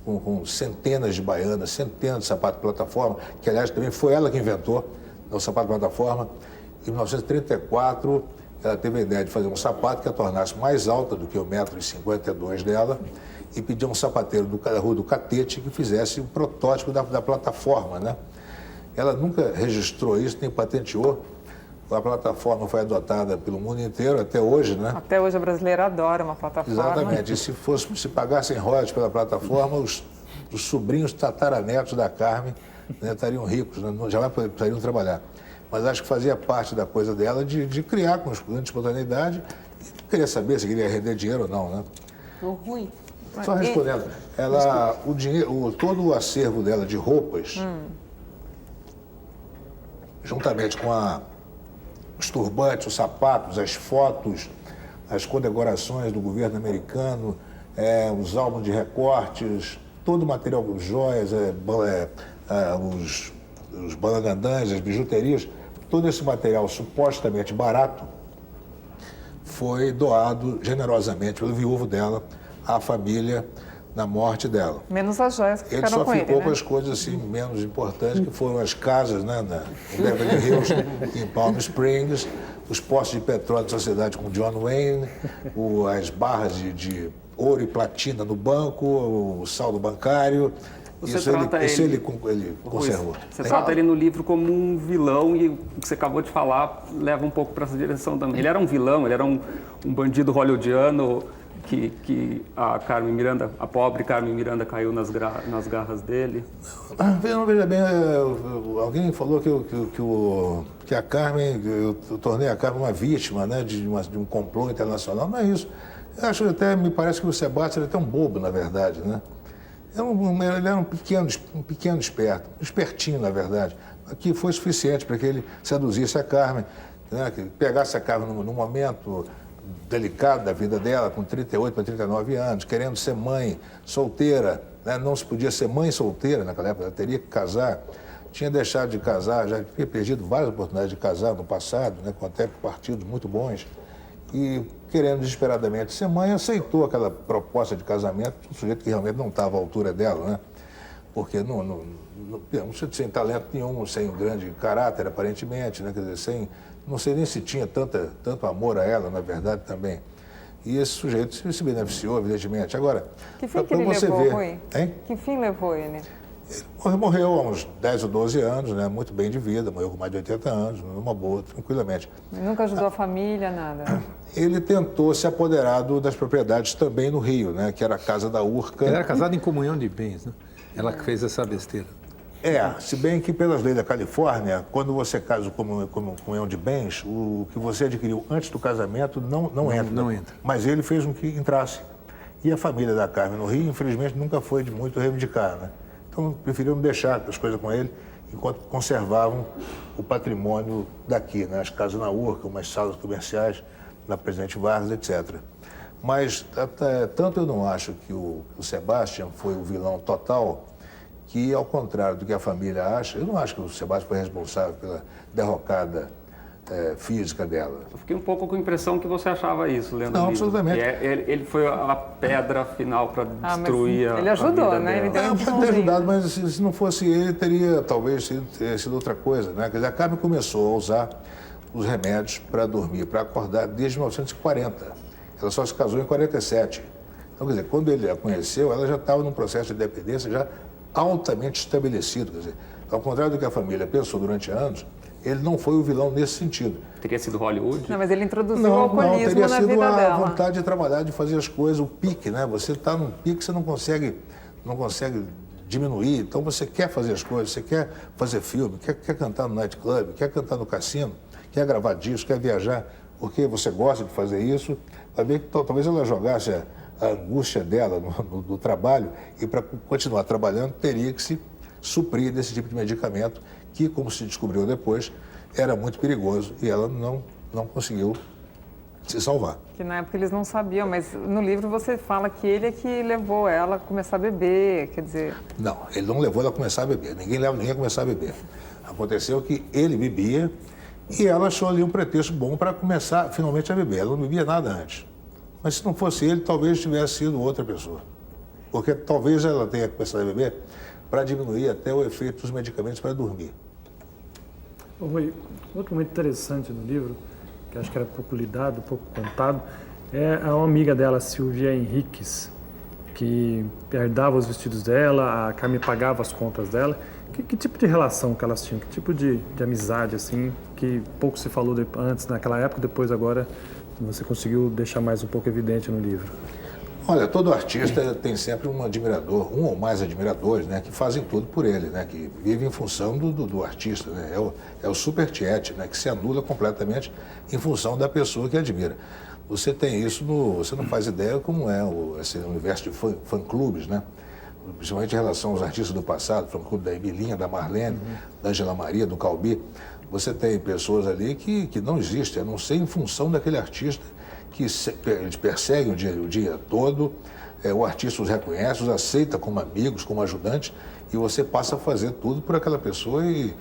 Speaker 5: com centenas de baianas, centenas de sapatos de plataforma, que, aliás, também foi ela que inventou o sapato de plataforma. Em 1934, ela teve a ideia de fazer um sapato que a tornasse mais alta do que o 1,52 m dela e pediu a um sapateiro da Rua do Catete que fizesse um protótipo da plataforma, né? Ela nunca registrou isso, nem patenteou. A plataforma foi adotada pelo mundo inteiro até hoje, né?
Speaker 8: Até hoje a brasileira adora uma plataforma.
Speaker 5: Exatamente. E se pagassem royalties pela plataforma, os sobrinhos tataranetos da Carmen, né, estariam ricos, né? Jamais poderiam trabalhar. Mas acho que fazia parte da coisa dela de criar com grande espontaneidade e queria saber se queria render dinheiro ou não, né?
Speaker 9: Rui.
Speaker 5: Só respondendo, todo o acervo dela de roupas, juntamente com os turbantes, os sapatos, as fotos, as condecorações do governo americano, os álbuns de recortes, todo o material, as joias, os balangandãs, as bijuterias, todo esse material supostamente barato foi doado generosamente pelo viúvo dela à família na morte dela.
Speaker 8: Menos as joias que
Speaker 5: ele
Speaker 8: ficaram com ele,
Speaker 5: Ele só ficou
Speaker 8: né?
Speaker 5: com as coisas assim, menos importantes, que foram as casas, né, em Beverly Hills, em Palm Springs, os postos de petróleo da sociedade com John Wayne, as barras de ouro e platina no banco, o saldo bancário. Isso ele conservou.
Speaker 11: Você trata ele no livro como um vilão e o que você acabou de falar leva um pouco para essa direção também. Ele era um vilão, ele era um bandido hollywoodiano que a Carmen Miranda, a pobre Carmen Miranda, caiu nas garras dele.
Speaker 5: Não, veja bem, alguém falou que a Carmen, eu tornei a Carmen uma vítima, né, de um complô internacional. Não é isso. Eu acho que até me parece que o Sebastião era até um bobo, na verdade, né? Ele era um pequeno esperto, um espertinho, na verdade, que foi suficiente para que ele seduzisse a Carmen, né, que pegasse a Carmen num momento delicado da vida dela, com 38 para 39 anos, querendo ser mãe, solteira, né? Não se podia ser mãe solteira naquela época, ela teria que casar. Tinha deixado de casar, já tinha perdido várias oportunidades de casar no passado, né? Com até partidos muito bons. E, querendo desesperadamente ser mãe, aceitou aquela proposta de casamento de um sujeito que realmente não estava à altura dela, né? Porque sem talento nenhum, sem grande caráter, aparentemente, né? Quer dizer, não sei nem se tinha tanto amor a ela, na verdade, também. E esse sujeito se beneficiou, evidentemente. Agora,
Speaker 8: que fim que ele levou, Rui? Que fim levou ele?
Speaker 5: Ele morreu há uns 10 ou 12 anos, né? Muito bem de vida, morreu com mais de 80 anos, numa boa, tranquilamente.
Speaker 8: Nunca ajudou a família, nada?
Speaker 5: Ele tentou se apoderar das propriedades também no Rio, né? Que era a Casa da Urca.
Speaker 1: Ele era casado em comunhão de bens, né? Ela que fez essa besteira.
Speaker 5: Se bem que pelas leis da Califórnia, quando você casa como comunhão de bens, o que você adquiriu antes do casamento não entra.
Speaker 1: Não entra.
Speaker 5: Mas ele fez com que entrasse. E a família da Carmen no Rio, infelizmente, nunca foi de muito reivindicar, né? Então, preferiram deixar as coisas com ele, enquanto conservavam o patrimônio daqui, né? As casas na Urca, umas salas comerciais na Presidente Vargas, etc. Mas, tanto eu não acho que o Sebastião foi o vilão total, que, ao contrário do que a família acha, eu não acho que o Sebastião foi responsável pela derrocada física dela.
Speaker 11: Eu fiquei um pouco com a imprão que você achava isso, lendo
Speaker 5: Não,
Speaker 11: o livro.
Speaker 5: absolutamente.
Speaker 11: Ele foi a pedra final para destruir a vida.
Speaker 8: Ele ajudou, né? Ele deu
Speaker 5: Pode ter ajudado, mas se não fosse ele, teria talvez sido outra coisa, né? Quer dizer, a Carmen começou a usar os remédios para dormir, para acordar, desde 1940. Ela só se casou em 47. Então, quer dizer, quando ele a conheceu, ela já estava num processo de dependência já altamente estabelecido. Quer dizer, ao contrário do que a família pensou durante anos, ele não foi o vilão nesse sentido.
Speaker 11: Teria sido Hollywood?
Speaker 8: Não, mas ele introduziu o alcoolismo
Speaker 5: teria
Speaker 8: na
Speaker 5: sido
Speaker 8: vida
Speaker 5: a
Speaker 8: dela.
Speaker 5: vontade de trabalhar, de fazer as coisas, o pique, né? Você está num pique, você não consegue diminuir, então você quer fazer as coisas, você quer fazer filme, quer cantar no nightclub, quer cantar no cassino, quer gravar disco, quer viajar, porque você gosta de fazer isso. Vai ver que talvez ela jogasse a angústia dela no trabalho e para continuar trabalhando teria que se suprir desse tipo de medicamento que, como se descobriu depois, era muito perigoso e ela não conseguiu se salvar.
Speaker 8: Que na época eles não sabiam, mas no livro você fala que ele é que levou ela a começar a beber, quer dizer...
Speaker 5: Não, ele não levou ela a começar a beber, ninguém leva ninguém a começar a beber. Aconteceu que ele bebia e ela achou ali um pretexto bom para começar finalmente a beber. Ela não bebia nada antes. Mas se não fosse ele, talvez tivesse sido outra pessoa. Porque talvez ela tenha começado a beber para diminuir até o efeito dos medicamentos para dormir.
Speaker 6: Rui, outro momento interessante no livro, que acho que era pouco lidado, pouco contado, é uma amiga dela, Silvia Henriques, que herdava os vestidos dela, a Carmen pagava as contas dela. Que tipo de relação que elas tinham? Que tipo de amizade, assim, que pouco se falou antes, naquela época, depois agora você conseguiu deixar mais um pouco evidente no livro?
Speaker 5: Olha, todo artista tem sempre um admirador, um ou mais admiradores, né, que fazem tudo por ele, né, que vivem em função do artista, né, é o super tiete, né, que se anula completamente em função da pessoa que admira. Você tem isso, você não faz ideia como é esse universo de fã-clubes, né, principalmente em relação aos artistas do passado, fã-clube da Emilinha, da Marlene, da Angela Maria, do Calbi. Você tem pessoas ali que não existem, a não ser em função daquele artista que eles perseguem o dia todo, o artista os reconhece, os aceita como amigos, como ajudantes, e você passa a fazer tudo por aquela pessoa e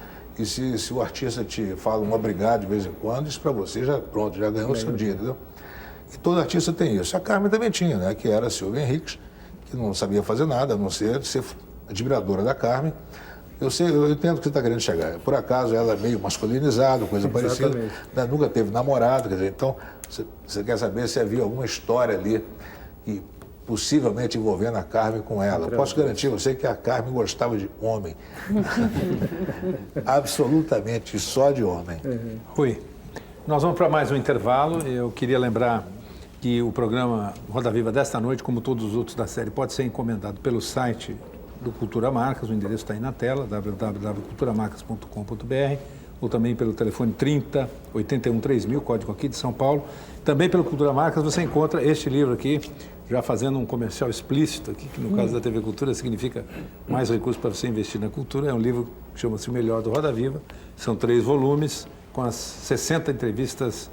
Speaker 5: se o artista te fala um obrigado de vez em quando, isso para você já pronto, já ganhou o seu dia, entendeu? E todo artista tem isso. A Carmen também tinha, né, que era a Silvia Henriques, que não sabia fazer nada, a não ser admiradora da Carmen. Eu entendo que você está querendo chegar. Por acaso ela é meio masculinizada, coisa parecida, né? Nunca teve namorado, quer dizer, então você quer saber se havia alguma história ali que possivelmente envolvendo a Carmen com ela. Posso garantir a você que a Carmen gostava de homem. Absolutamente só de homem.
Speaker 1: Rui, nós vamos para mais um intervalo. Eu queria lembrar que o programa Roda Viva desta noite, como todos os outros da série, pode ser encomendado pelo site do Cultura Marcas, o endereço está aí na tela, www.culturamarcas.com.br, ou também pelo telefone 30 81 3000, código aqui de São Paulo. Também pelo Cultura Marcas você encontra este livro aqui, já fazendo um comercial explícito aqui, que no caso da TV Cultura significa mais recursos para você investir na cultura. É um livro que chama-se O Melhor do Roda Viva, são 3 volumes, com as 60 entrevistas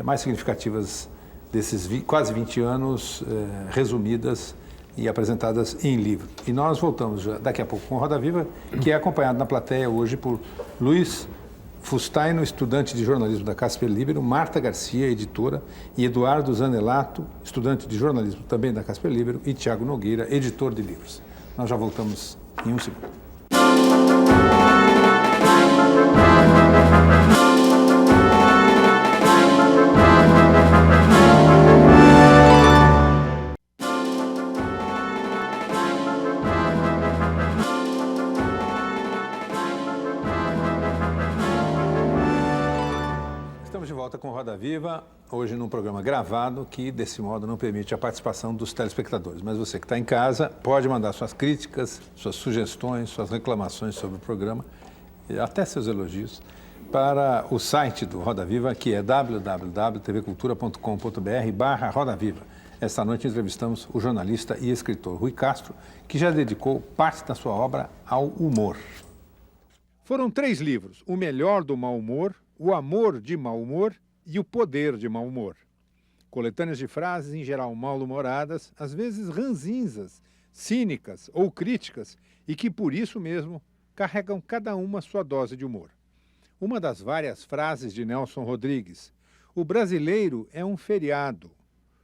Speaker 1: mais significativas desses quase 20 anos, resumidas e apresentadas em livro. E nós voltamos daqui a pouco com Roda Viva, que é acompanhado na plateia hoje por Luiz Fustaino, estudante de jornalismo da Casper Libero, Marta Garcia, editora, e Eduardo Zanelato, estudante de jornalismo também da Casper Libero, e Tiago Nogueira, editor de livros. Nós já voltamos em um segundo. Com Roda Viva, hoje num programa gravado que, desse modo, não permite a participação dos telespectadores. Mas você que está em casa pode mandar suas críticas, suas sugestões, suas reclamações sobre o programa, e até seus elogios, para o site do Roda Viva, que é www.tvcultura.com.br/Roda Viva. Esta noite entrevistamos o jornalista e escritor Rui Castro, que já dedicou parte da sua obra ao humor.
Speaker 3: Foram 3 livros: O Melhor do Mau Humor, O Amor de Mau Humor e O Poder de Mau Humor. Coletâneas de frases, em geral mal-humoradas, às vezes ranzinzas, cínicas ou críticas e que, por isso mesmo, carregam cada uma sua dose de humor. Uma das várias frases de Nelson Rodrigues: o brasileiro é um feriado.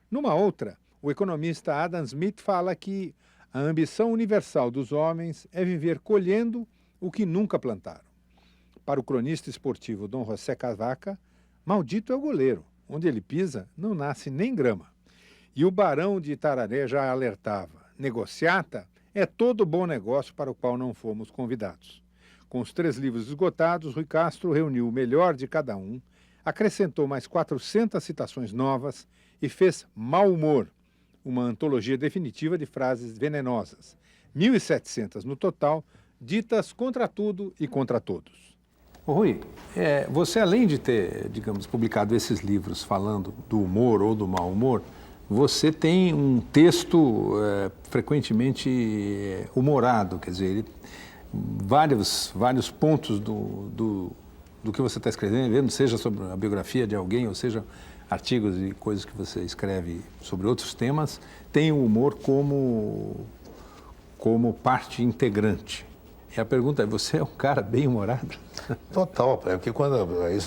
Speaker 3: Numa outra, o economista Adam Smith fala que a ambição universal dos homens é viver colhendo o que nunca plantaram. Para o cronista esportivo Dom José Cavaca, maldito é o goleiro. Onde ele pisa, não nasce nem grama. E o barão de Itararé já alertava: negociata é todo bom negócio para o qual não fomos convidados. Com os 3 livros esgotados, Rui Castro reuniu o melhor de cada um, acrescentou mais 400 citações novas e fez Mau Humor, uma antologia definitiva de frases venenosas, 1.700 no total, ditas contra tudo e contra todos.
Speaker 1: Ô, Rui, você além de ter, digamos, publicado esses livros falando do humor ou do mau humor, você tem um texto frequentemente humorado, quer dizer, vários pontos do que você está escrevendo, seja sobre a biografia de alguém, ou seja, artigos e coisas que você escreve sobre outros temas, tem o humor como parte integrante. E a pergunta é: você é um cara bem-humorado?
Speaker 5: Total, porque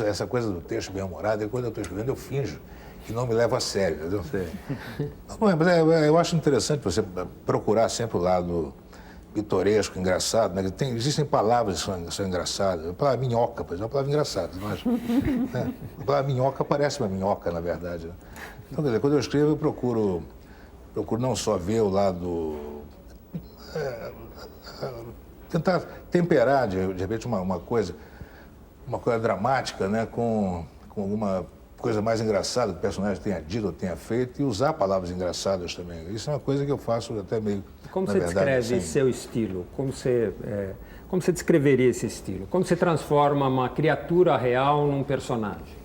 Speaker 5: essa coisa do texto bem-humorado, quando eu estou escrevendo, eu finjo que não me leva a sério, entendeu? Não, mas eu acho interessante você procurar sempre o lado pitoresco, engraçado, né? Existem palavras que são engraçadas. A palavra minhoca, por exemplo, é uma palavra engraçada. Mas, né? A palavra minhoca parece uma minhoca, na verdade. Né? Então, quer dizer, quando eu escrevo, eu procuro não só ver o lado... tentar temperar, de repente, uma coisa dramática, né? com alguma coisa mais engraçada que o personagem tenha dito ou tenha feito, e usar palavras engraçadas também. Isso é uma coisa que eu faço até meio...
Speaker 7: Como você descreve seu estilo? Como você descreveria esse estilo? Como você transforma uma criatura real num personagem?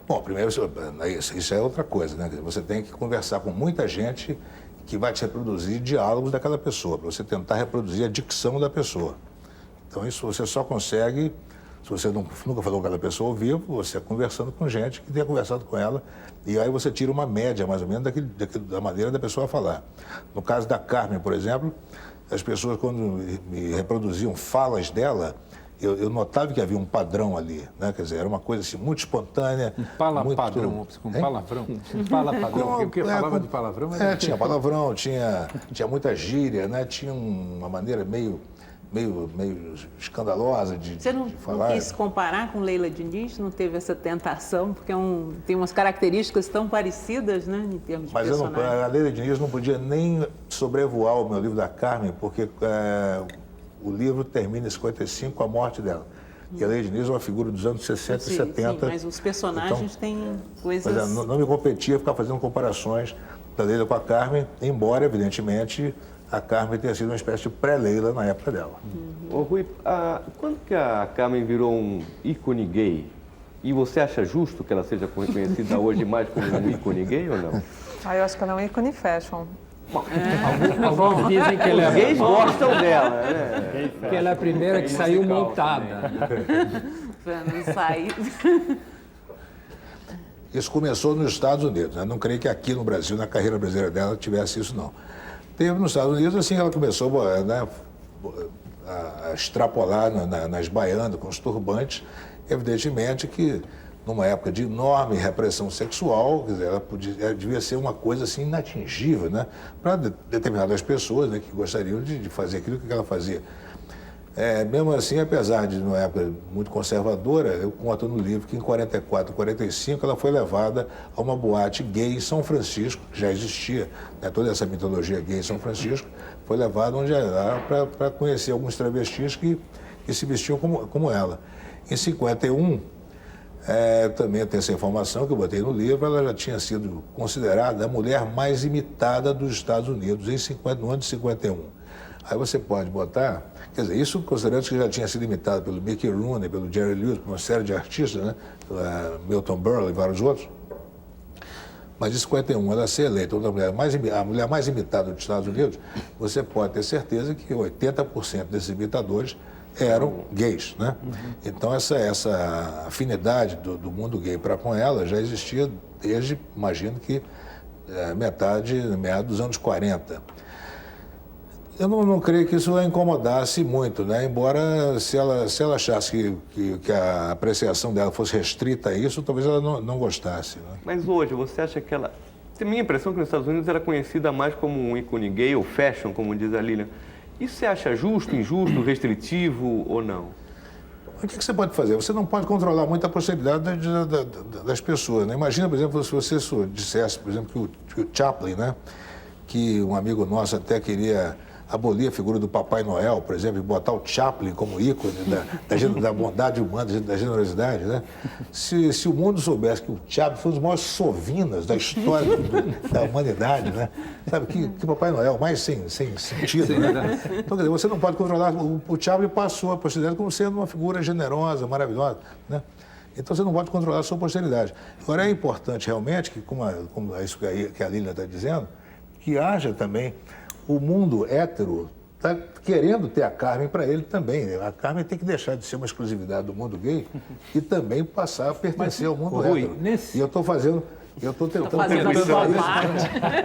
Speaker 5: Bom, primeiro, isso é outra coisa, né? Você tem que conversar com muita gente que vai te reproduzir diálogos daquela pessoa, para você tentar reproduzir a dicção da pessoa. Então, isso você só consegue, se você nunca falou com aquela pessoa ao vivo, você conversando com gente que tenha conversado com ela, e aí você tira uma média, mais ou menos, da maneira da pessoa falar. No caso da Carmen, por exemplo, as pessoas, quando me reproduziam falas dela, eu notava que havia um padrão ali, né? Quer dizer, era uma coisa assim, muito espontânea.
Speaker 1: Um palavrão. Um palavrão. Porque falava de palavrão.
Speaker 5: Tinha palavrão, tinha muita gíria, né? Tinha uma maneira meio escandalosa de falar.
Speaker 9: Você não quis comparar com Leila Diniz? Não teve essa tentação? Porque tem umas características tão parecidas, né, em termos de personagem.
Speaker 5: Mas a Leila Diniz não podia nem sobrevoar o meu livro da Carmen, porque o livro termina em 55 com a morte dela. E a Leila Diniz é uma figura dos anos 60 e 70. Sim,
Speaker 9: mas os personagens têm coisas...
Speaker 5: Mas não me competia ficar fazendo comparações da Leila com a Carmen, embora, evidentemente, a Carmen tenha sido uma espécie de pré-Leila na época dela.
Speaker 10: Ô, Rui, quando que a Carmen virou um ícone gay? E você acha justo que ela seja reconhecida hoje mais como um ícone gay ou não?
Speaker 8: Eu acho que ela é um ícone fashion.
Speaker 7: Bom, alguns dizem que ela
Speaker 10: os gays gostam dela, né?
Speaker 7: Que ela é a primeira que saiu montada.
Speaker 9: Pra não sair.
Speaker 5: Isso começou nos Estados Unidos, né? Não creio que aqui no Brasil, na carreira brasileira dela, tivesse isso, não. Teve nos Estados Unidos, assim, ela começou, né, a extrapolar nas baianas, com os turbantes. Evidentemente que, numa época de enorme repressão sexual, quer dizer, ela devia ser uma coisa assim inatingível, né, para determinadas pessoas, né, que gostariam de fazer aquilo que ela fazia. Mesmo assim, apesar de numa época muito conservadora, eu conto no livro que em 44, 45 ela foi levada a uma boate gay em São Francisco, que já existia, né, toda essa mitologia gay em São Francisco, foi levada onde ela para conhecer alguns travestis que se vestiam como ela. Em 51, também tem essa informação que eu botei no livro, ela já tinha sido considerada a mulher mais imitada dos Estados Unidos no ano de 51. Aí você pode botar, quer dizer, isso considerando que já tinha sido imitado pelo Mickey Rooney, pelo Jerry Lewis, por uma série de artistas, né? Milton Berle e vários outros. Mas em 51 ela ser eleita a mulher mais imitada dos Estados Unidos, você pode ter certeza que 80% desses imitadores eram gays, né? Então essa afinidade do mundo gay para com ela já existia desde, imagino que, meados dos anos 40. Eu não creio que isso a incomodasse muito, né? Embora se ela achasse que a apreciação dela fosse restrita a isso, talvez ela não gostasse. Né?
Speaker 10: Mas hoje, você acha que ela... Tem a minha impressão que nos Estados Unidos era conhecida mais como um ícone gay ou fashion, como diz a Lilian. Isso você acha justo, injusto, restritivo ou não?
Speaker 5: O que você pode fazer? Você não pode controlar muito a possibilidade das pessoas. Né? Imagina, por exemplo, se você dissesse, por exemplo, que o Chaplin, né? Que um amigo nosso até queria abolir a figura do Papai Noel, por exemplo, e botar o Chaplin como ícone da bondade humana, da generosidade, né? Se o mundo soubesse que o Chaplin foi um dos maiores sovinas da história da humanidade, né? Sabe, que Papai Noel, mais sem sentido, né? Então, quer dizer, você não pode controlar, o Chaplin passou a posteridade como sendo uma figura generosa, maravilhosa, né? Então, você não pode controlar a sua posteridade. Agora, é importante realmente, que, como é isso que a Lilian está dizendo, que haja também o mundo hétero está querendo ter a Carmen para ele também. Né? A Carmen tem que deixar de ser uma exclusividade do mundo gay e também passar a pertencer ao mundo hétero. E eu estou fazendo... Eu estou tentando fazer isso.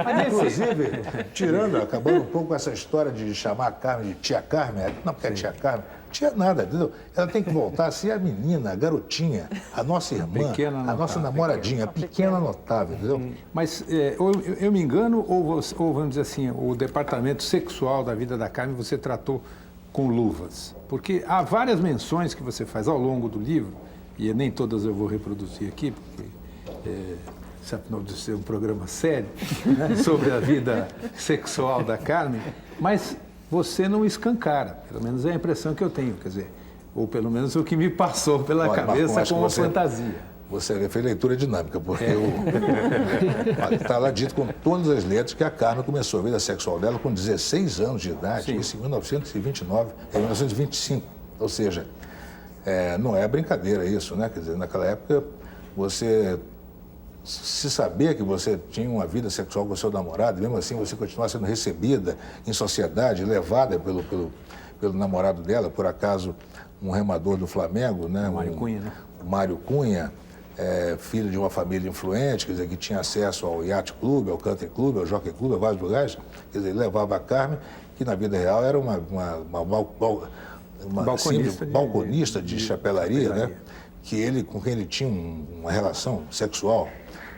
Speaker 5: Mas, inclusive, acabando um pouco com essa história de chamar a Carmen de tia Carmen, não porque é tia Carmen, tia nada, entendeu? Ela tem que voltar a ser a menina, a garotinha, a nossa irmã, a nossa namoradinha, a pequena notável, entendeu?
Speaker 1: Mas eu me engano ou vamos dizer assim, o departamento sexual da vida da Carmen você tratou com luvas? Porque há várias menções que você faz ao longo do livro, e nem todas eu vou reproduzir aqui, porque... não de ser um programa sério, né, sobre a vida sexual da Carmen, mas você não escancara, pelo menos é a impressão que eu tenho, quer dizer, ou pelo menos o que me passou pela cabeça como uma fantasia.
Speaker 5: Você fez leitura dinâmica, porque está lá dito com todas as letras que a Carmen começou a vida sexual dela com 16 anos de idade, isso em 1925, ou seja, não é brincadeira isso, né? Quer dizer, naquela época você... Se saber que você tinha uma vida sexual com o seu namorado, mesmo assim você continuar sendo recebida em sociedade, levada pelo namorado dela, por acaso um remador do Flamengo, né?
Speaker 1: Mário Cunha, né?
Speaker 5: Mário Cunha, filho de uma família influente, quer dizer, que tinha acesso ao Yacht Club, ao Country Club, ao Jockey Club, a vários lugares, quer dizer, ele levava a Carmen, que na vida real era uma balconista de chapelaria, né? Com quem ele tinha uma relação sexual.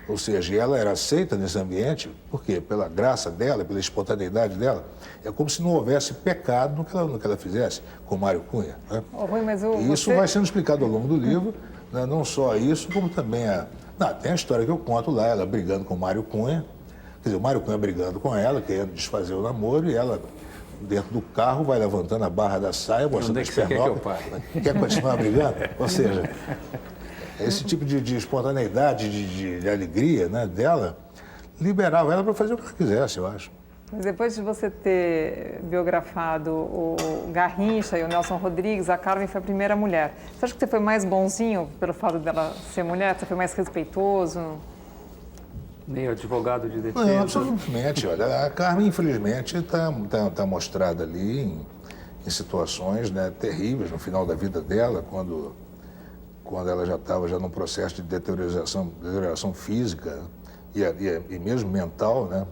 Speaker 5: Ou seja, ela era aceita nesse ambiente, por quê? Pela graça dela, pela espontaneidade dela. É como se não houvesse pecado no que ela fizesse com o Mário Cunha. Né? E isso vai sendo explicado ao longo do livro, né? Não só isso, como também tem a história que eu conto lá, ela brigando com o Mário Cunha, quer dizer, o Mário Cunha brigando com ela, querendo desfazer o namoro, e ela, dentro do carro, vai levantando a barra da saia, mostrando as pernocas. Quer continuar brigando? Ou seja... Esse tipo de espontaneidade, de alegria, né, dela, liberava ela para fazer o que ela quisesse, eu acho.
Speaker 8: Mas depois de você ter biografado o Garrincha e o Nelson Rodrigues, a Carmen foi a primeira mulher. Você acha que você foi mais bonzinho pelo fato dela ser mulher? Você foi mais respeitoso?
Speaker 11: Meio advogado de defesa?
Speaker 5: Não, absolutamente. Olha, a Carmen, infelizmente, está mostrada ali em situações, né, terríveis no final da vida dela, quando ela já estava num processo de deterioração física e mesmo mental, né?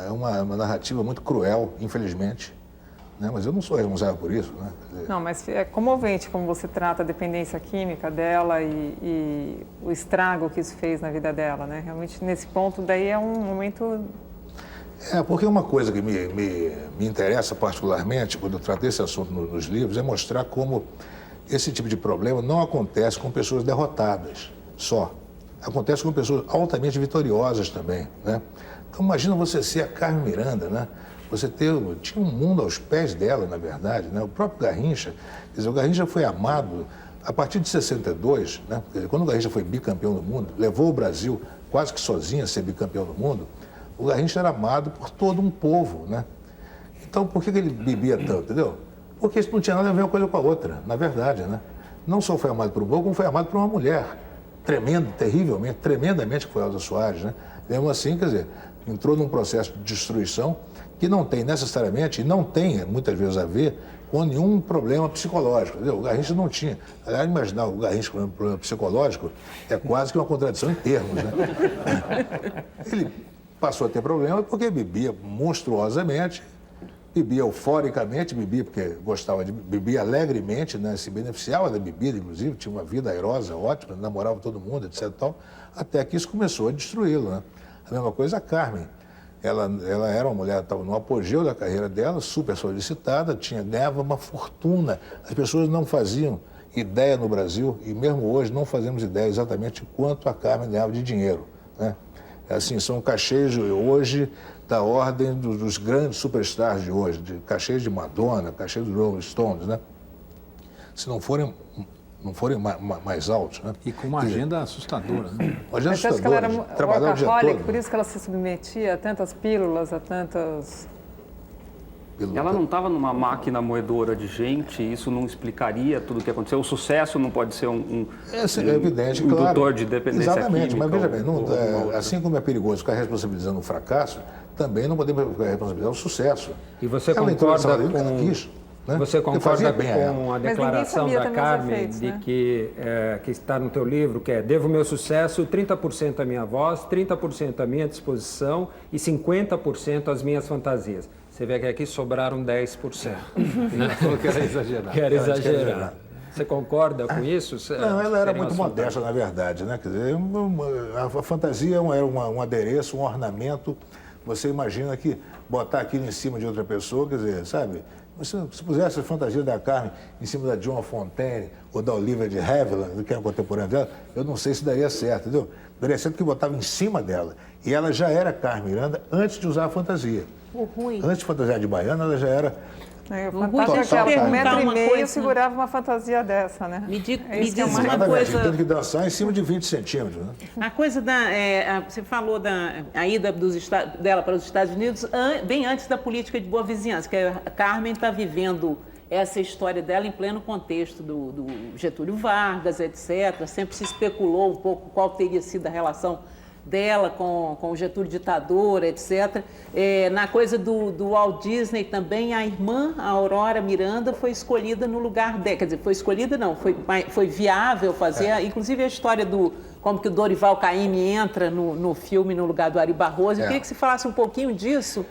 Speaker 5: É uma narrativa muito cruel, infelizmente, né? Mas eu não sou responsável por isso, né? Quer dizer...
Speaker 8: Não, mas é comovente como você trata a dependência química dela e o estrago que isso fez na vida dela, né? Realmente, nesse ponto, daí é um momento...
Speaker 5: Porque uma coisa que me interessa particularmente, quando eu trato esse assunto nos livros, é mostrar como esse tipo de problema não acontece com pessoas derrotadas só. Acontece com pessoas altamente vitoriosas também, né? Então, imagina você ser a Carmen Miranda, né? Você tinha um mundo aos pés dela, na verdade, né? O próprio Garrincha, quer dizer, o Garrincha foi amado a partir de 62, né? Quer dizer, quando o Garrincha foi bicampeão do mundo, levou o Brasil quase que sozinho a ser bicampeão do mundo, o Garrincha era amado por todo um povo, né? Então, por que ele bebia tanto, entendeu? Porque isso não tinha nada a ver uma coisa com a outra, na verdade, né? Não só foi amado por um povo, como foi amado por uma mulher. Tremendamente, que foi a Elza Soares, né? Mesmo assim, quer dizer, entrou num processo de destruição que não tem necessariamente, e não tem muitas vezes a ver com nenhum problema psicológico, entendeu? O Garrincha não tinha. Aliás, imaginar o Garrincha com um problema psicológico é quase que uma contradição em termos, né? passou a ter problema porque bebia monstruosamente, bebia euforicamente, bebia porque bebia alegremente, né? Se beneficiava da bebida, inclusive, tinha uma vida airosa, ótima, namorava todo mundo, etc. Tal, até que isso começou a destruí-lo, né? A mesma coisa a Carmen. Ela era uma mulher, estava no apogeu da carreira dela, super solicitada, ganhava uma fortuna. As pessoas não faziam ideia no Brasil, e mesmo hoje não fazemos ideia exatamente quanto a Carmen ganhava de dinheiro, né? Assim, são cachês hoje da ordem dos grandes superstars de hoje, de cachês de Madonna, cachês dos Rolling Stones, né? Se não forem mais altos, né?
Speaker 1: E com uma agenda assustadora, né?
Speaker 5: Uma agenda
Speaker 8: Você acha que ela era
Speaker 5: trabalhava o dia
Speaker 8: workaholic,
Speaker 5: todo.
Speaker 8: por isso que ela se submetia a tantas pílulas, a tantas...
Speaker 11: Ela não estava numa máquina moedora de gente, isso não explicaria tudo o que aconteceu. O sucesso não pode ser
Speaker 5: É evidente,
Speaker 11: um
Speaker 5: claro.
Speaker 11: indutor de dependência
Speaker 5: Exatamente,
Speaker 11: química.
Speaker 5: mas veja bem, assim como é perigoso ficar responsabilizando o fracasso, também não podemos ficar responsabilizando o sucesso.
Speaker 7: E você
Speaker 5: Ela entrou nessa
Speaker 7: concorda
Speaker 5: vida porque ela quis, né?
Speaker 7: Você
Speaker 5: Porque
Speaker 7: concorda
Speaker 5: fazia bem a ela.
Speaker 7: com a
Speaker 8: Mas ninguém
Speaker 7: declaração
Speaker 8: sabia
Speaker 7: da
Speaker 8: também os
Speaker 7: Carmen
Speaker 8: efeitos,
Speaker 7: de
Speaker 8: né?
Speaker 7: que está no teu livro, que é: devo meu sucesso 30% à minha voz, 30% à minha disposição e 50% às minhas fantasias. Você vê que aqui sobraram 10%. Né?
Speaker 1: Falou que era exagerado.
Speaker 7: Que era exagerado. Você concorda com isso?
Speaker 5: Não, ela era
Speaker 7: Seriam
Speaker 5: muito
Speaker 7: as
Speaker 5: modesta, na verdade, né? Quer dizer, a fantasia era um adereço, um ornamento. Você imagina que botar aquilo em cima de outra pessoa, quer dizer, sabe? Se pusesse a fantasia da Carmen em cima da Joan Fontaine ou da Olivia de Havilland, que era contemporânea dela, eu não sei se daria certo, entendeu? Daria certo que botava em cima dela. E ela já era Carmen Miranda antes de usar a fantasia. Antes de fantasiar de baiana, ela já era...
Speaker 8: Fantasia que ela, com 1,5 m, segurava uma fantasia dessa, né?
Speaker 9: Me diz
Speaker 5: Exatamente,
Speaker 9: uma coisa...
Speaker 5: tendo que dançar em cima de 20 centímetros, né?
Speaker 9: A coisa você falou a ida dela para os Estados Unidos bem antes da política de boa vizinhança, que a Carmen está vivendo essa história dela em pleno contexto do Getúlio Vargas, etc. Sempre se especulou um pouco qual teria sido a relação dela com o Getúlio ditador, etc. Na coisa do Walt Disney também, a irmã, a Aurora Miranda, foi escolhida no lugar dela. Quer dizer, foi escolhida não, foi viável fazer, inclusive a história como que o Dorival Caymmi entra no filme no lugar do Ari Barroso. Eu queria que você falasse um pouquinho disso,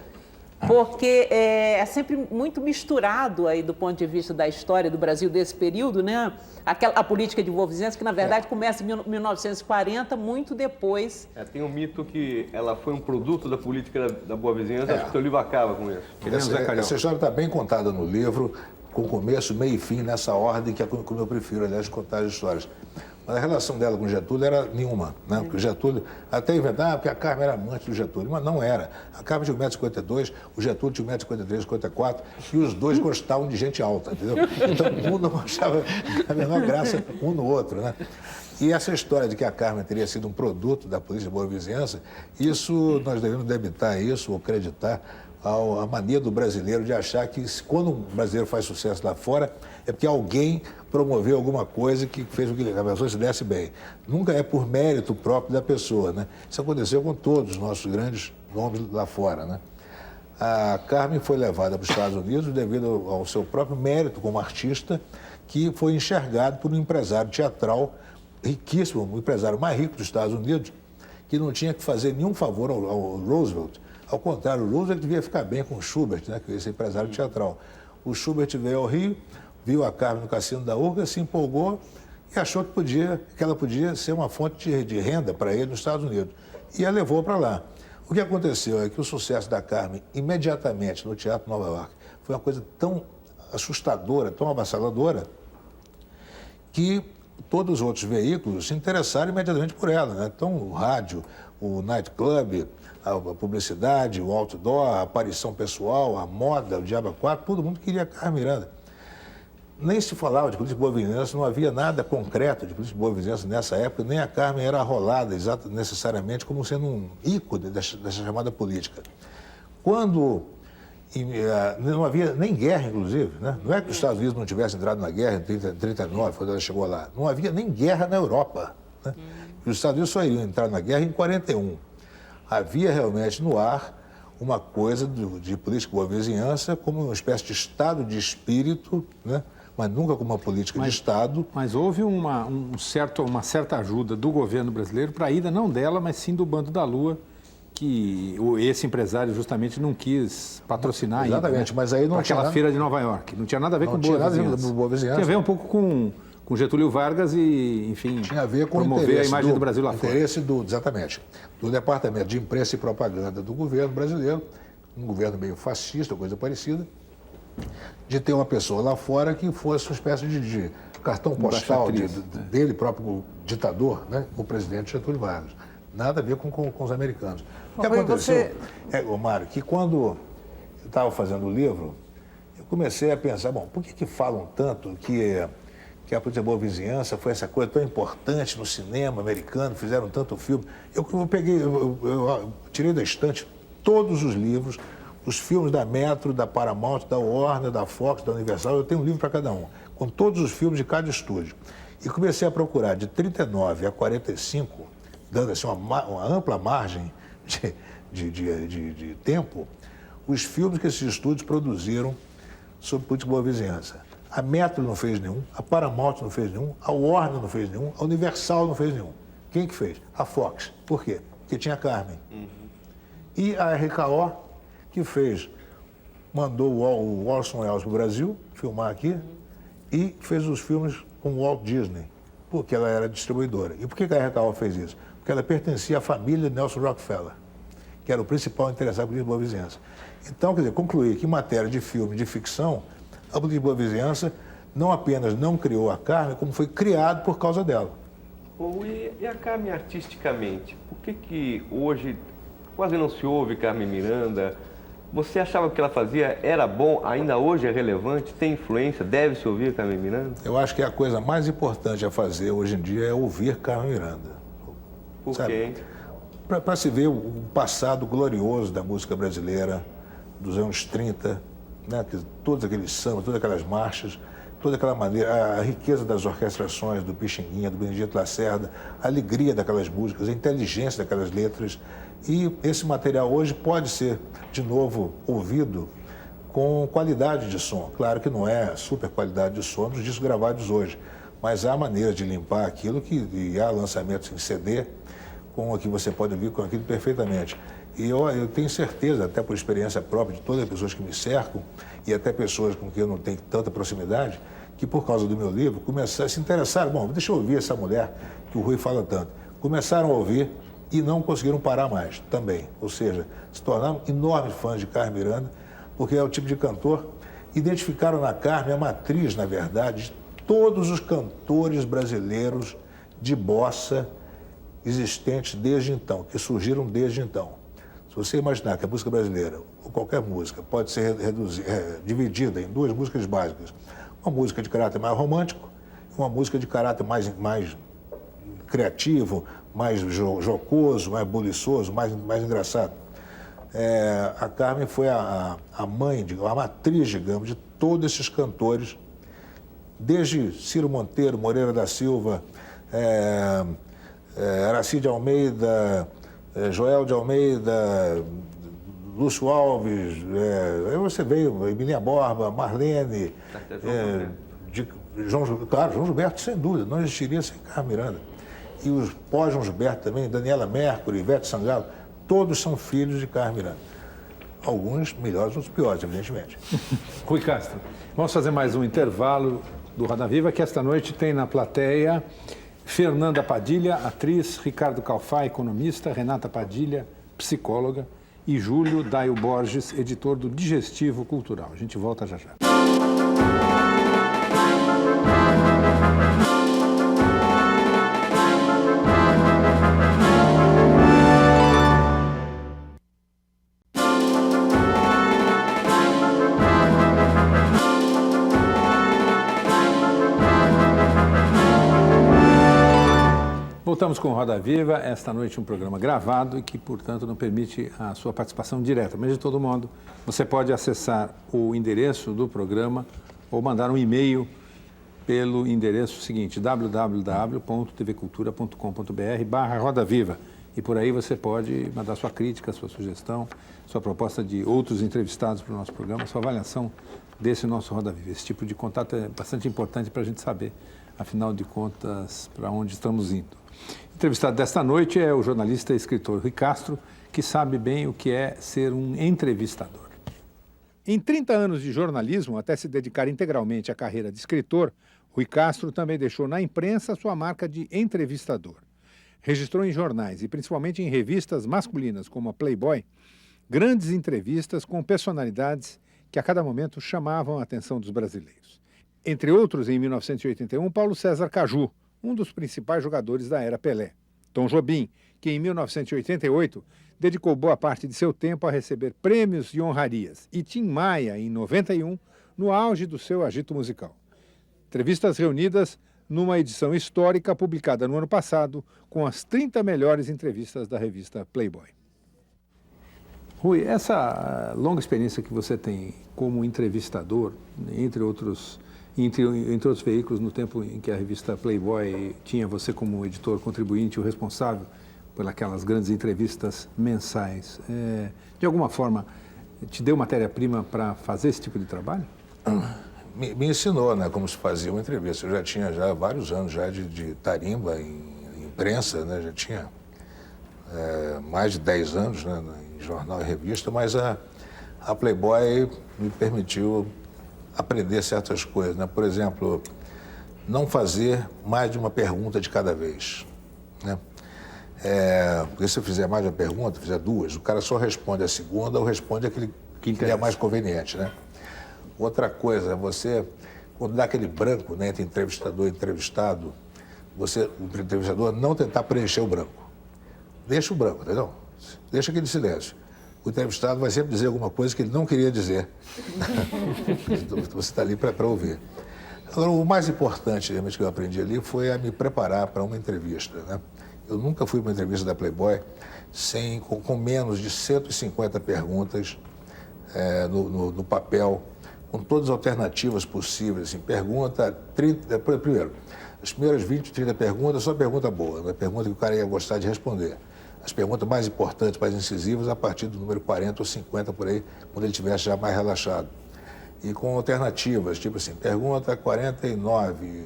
Speaker 9: porque é sempre muito misturado aí do ponto de vista da história do Brasil desse período, né? A política de boa vizinhança, que na verdade começa em 1940, muito depois.
Speaker 10: Tem um mito que ela foi um produto da política da boa vizinhança, acho que o teu livro acaba com isso.
Speaker 5: Essa história está bem contada no livro, com começo, meio e fim, nessa ordem, que é como eu prefiro, aliás, contar as histórias. Mas a relação dela com o Getúlio era nenhuma, né? Porque o Getúlio, até inventar, porque a Carmen era amante do Getúlio, mas não era. A Carmen tinha 1,52 m, o Getúlio tinha 1,53 m, 54 e os dois gostavam de gente alta, entendeu? Então, um não achava a menor graça um no outro, né? E essa história de que a Carmen teria sido um produto da política de boa vizinhança, isso nós devemos debitar isso, ou acreditar, a mania do brasileiro de achar que quando um brasileiro faz sucesso lá fora, é porque alguém promoveu alguma coisa que fez com que a pessoa se desse bem. Nunca é por mérito próprio da pessoa, né? Isso aconteceu com todos os nossos grandes nomes lá fora, né? A Carmen foi levada para os Estados Unidos devido ao seu próprio mérito como artista, que foi enxergado por um empresário teatral riquíssimo, o empresário mais rico dos Estados Unidos, que não tinha que fazer nenhum favor ao Roosevelt. Ao contrário, o Roosevelt devia ficar bem com o Schubert, né, que é esse empresário teatral. O Schubert veio ao Rio, viu a Carmen no Cassino da Urca, se empolgou e achou que ela podia ser uma fonte de renda para ele nos Estados Unidos. E a levou para lá. O que aconteceu é que o sucesso da Carmen, imediatamente no Teatro Nova York, foi uma coisa tão assustadora, tão avassaladora, que todos os outros veículos se interessaram imediatamente por ela, né? Então, o rádio, o nightclub, a publicidade, o outdoor, a aparição pessoal, a moda, o Diabo 4, todo mundo queria a Carmen Miranda. Nem se falava de política de boa vizinhança, não havia nada concreto de política de boa vizinhança nessa época, nem a Carmen era arrolada necessariamente como sendo um ícone dessa chamada política. Quando não havia nem guerra, inclusive, né? Não é que os Estados Unidos não tivessem entrado na guerra em 1939, quando ela chegou lá. Não havia nem guerra na Europa, né? Os Estados Unidos só iriam entrar na guerra em 1941. Havia realmente no ar uma coisa de política de boa vizinhança como uma espécie de estado de espírito, né? Mas nunca como uma política de Estado.
Speaker 1: Mas houve uma certa ajuda do governo brasileiro para a ida não dela, mas sim do Bando da Lua, que esse empresário justamente não quis patrocinar
Speaker 14: Exatamente,
Speaker 1: ainda, né?
Speaker 14: mas aí não
Speaker 1: aquela
Speaker 14: tinha
Speaker 1: feira de Nova York. Não tinha nada a ver com Boa Vizinhança. Tinha a ver um pouco com Getúlio Vargas e, enfim,
Speaker 14: tinha a ver com
Speaker 1: promover a imagem do Brasil lá fora.
Speaker 14: Exatamente, do Departamento de Imprensa e Propaganda do governo brasileiro, um governo meio fascista, coisa parecida, de ter uma pessoa lá fora que fosse uma espécie de cartão postal dele próprio ditador, né, o presidente Getúlio Vargas. Nada a ver com os americanos. O que aconteceu, Mário, que quando eu estava fazendo o livro, eu comecei a pensar, bom, por que falam tanto que a Polícia de Boa Vizinhança foi essa coisa tão importante no cinema americano, fizeram tanto filme? Eu tirei da estante todos os livros, os filmes da Metro, da Paramount, da Warner, da Fox, da Universal, eu tenho um livro para cada um, com todos os filmes de cada estúdio. E comecei a procurar de 39 a 45, dando assim uma ampla margem de tempo, os filmes que esses estúdios produziram sobre política de boa vizinhança. A Metro não fez nenhum, a Paramount não fez nenhum, a Warner não fez nenhum, a Universal não fez nenhum. Quem que fez? A Fox. Por quê? Porque tinha Carmen. E a RKO, que mandou o Orson Welles para o Brasil, filmar aqui, e fez os filmes com o Walt Disney, porque ela era distribuidora. E por que a RKO fez isso? Porque ela pertencia à família de Nelson Rockefeller, que era o principal interessado por boa vizinhança. Então, quer dizer, concluir que em matéria de filme, de ficção, a política de boa vizinhança não apenas não criou a Carmen, como foi criado por causa dela.
Speaker 10: E a Carmen artisticamente? Por que hoje quase não se ouve Carmen Miranda? Você achava que o que ela fazia era bom, ainda hoje é relevante, tem influência, deve-se ouvir Carmen Miranda?
Speaker 14: Eu acho que a coisa mais importante a fazer hoje em dia é ouvir Carmen Miranda.
Speaker 10: Por quê?
Speaker 14: Para se ver o passado glorioso da música brasileira, dos anos 30, né? Todos aqueles sambas, todas aquelas marchas, toda aquela maneira, a riqueza das orquestrações do Pixinguinha, do Benedito Lacerda, a alegria daquelas músicas, a inteligência daquelas letras. E esse material hoje pode ser, de novo, ouvido com qualidade de som. Claro que não é super qualidade de som dos discos gravados hoje, mas há maneira de limpar aquilo e há lançamentos em CD com o que você pode ouvir com aquilo perfeitamente. E eu tenho certeza, até por experiência própria de todas as pessoas que me cercam e até pessoas com quem eu não tenho tanta proximidade, que por causa do meu livro começaram a se interessar. Bom, deixa eu ouvir essa mulher que o Rui fala tanto. Começaram a ouvir e não conseguiram parar mais também. Ou seja, se tornaram enormes fãs de Carmen Miranda, porque é o tipo de cantor. Identificaram na Carmen a matriz, na verdade, de todos os cantores brasileiros de bossa existentes desde então, que surgiram desde então. Se você imaginar que a música brasileira, ou qualquer música, pode ser dividida em duas músicas básicas, uma música de caráter mais romântico e uma música de caráter mais criativo, mais jocoso, mais buliçoso, mais engraçado. A Carmen foi a mãe, a matriz, digamos, de todos esses cantores, desde Ciro Monteiro, Moreira da Silva, Aracide Almeida, Joel de Almeida, Lúcio Alves, aí você veio, Emilinha Borba, Marlene, João Gilberto, sem dúvida, não existiria sem Carmen Miranda. E os pós-João Gilberto também, Daniela Mercury, Ivete Sangalo, todos são filhos de Carmen Miranda. Alguns melhores, outros piores, evidentemente.
Speaker 1: Rui Castro, vamos fazer mais um intervalo do Roda Viva, que esta noite tem na plateia Fernanda Padilha, atriz, Ricardo Calfá, economista, Renata Padilha, psicóloga, e Júlio Daio Borges, editor do Digestivo Cultural. A gente volta já já. Voltamos com Roda Viva, esta noite um programa gravado e que, portanto, não permite a sua participação direta. Mas, de todo modo, você pode acessar o endereço do programa ou mandar um e-mail pelo endereço seguinte, www.tvcultura.com.br/Roda Viva. E por aí você pode mandar sua crítica, sua sugestão, sua proposta de outros entrevistados para o nosso programa, sua avaliação desse nosso Roda Viva. Esse tipo de contato é bastante importante para a gente saber, afinal de contas, para onde estamos indo. Entrevistado desta noite é o jornalista e escritor Rui Castro, que sabe bem o que é ser um entrevistador. Em 30 anos de jornalismo, até se dedicar integralmente à carreira de escritor, Rui Castro também deixou na imprensa sua marca de entrevistador. Registrou em jornais e principalmente em revistas masculinas como a Playboy, grandes entrevistas com personalidades que a cada momento chamavam a atenção dos brasileiros. Entre outros, em 1981, Paulo César Caju, um dos principais jogadores da era Pelé. Tom Jobim, que em 1988 dedicou boa parte de seu tempo a receber prêmios e honrarias. E Tim Maia, em 91, no auge do seu agito musical. Entrevistas reunidas numa edição histórica publicada no ano passado com as 30 melhores entrevistas da revista Playboy. Rui, essa longa experiência que você tem como entrevistador, entre outros veículos, no tempo em que a revista Playboy tinha você como editor contribuinte, o responsável por aquelas grandes entrevistas mensais, de alguma forma te deu matéria-prima para fazer esse tipo de trabalho?
Speaker 14: Me ensinou, né, como se fazia uma entrevista. Eu já tinha vários anos já de tarimba em imprensa, né, já tinha mais de 10 anos, né, em jornal e revista, mas a Playboy me permitiu aprender certas coisas, né? Por exemplo, não fazer mais de uma pergunta de cada vez, né? Porque se eu fizer mais de uma pergunta, fizer duas, o cara só responde a segunda ou responde aquele que é mais conveniente, né? Outra coisa, você, quando dá aquele branco, né, entre entrevistador e entrevistado, o entrevistador não tentar preencher o branco. Deixa o branco, entendeu? Deixa aquele silêncio. O entrevistado vai sempre dizer alguma coisa que ele não queria dizer. Você está ali para ouvir. Agora, o mais importante realmente que eu aprendi ali foi a me preparar para uma entrevista, né? Eu nunca fui para uma entrevista da Playboy com menos de 150 perguntas no papel, com todas as alternativas possíveis. Assim, pergunta 30... Primeiro, as primeiras 20, 30 perguntas, só pergunta boa, né? Pergunta que o cara ia gostar de responder. As perguntas mais importantes, mais incisivas, a partir do número 40 ou 50, por aí, quando ele estivesse já mais relaxado. E com alternativas, tipo assim, pergunta 49,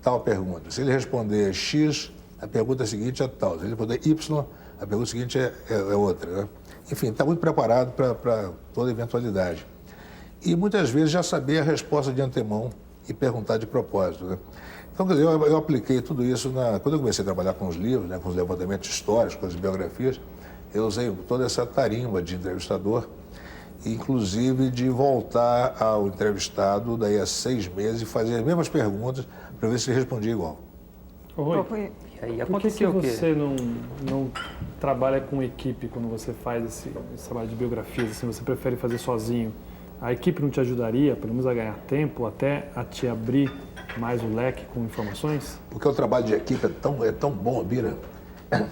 Speaker 14: tal pergunta. Se ele responder X, a pergunta seguinte é tal. Se ele responder Y, a pergunta seguinte é outra, né? Enfim, está muito preparado para toda eventualidade. E muitas vezes já saber a resposta de antemão e perguntar de propósito, né? Então, quer dizer, eu apliquei tudo isso quando eu comecei a trabalhar com os livros, né, com os levantamentos históricos, com as biografias, eu usei toda essa tarimba de entrevistador, inclusive de voltar ao entrevistado daí a 6 meses e fazer as mesmas perguntas para ver se ele respondia igual.
Speaker 6: Rui,
Speaker 11: e aí
Speaker 6: por que você não trabalha com equipe quando você faz esse trabalho de biografias? Assim, você prefere fazer sozinho? A equipe não te ajudaria, pelo menos, a ganhar tempo, até a te abrir mais o leque com informações?
Speaker 14: Porque o trabalho de equipe é tão bom, Bira,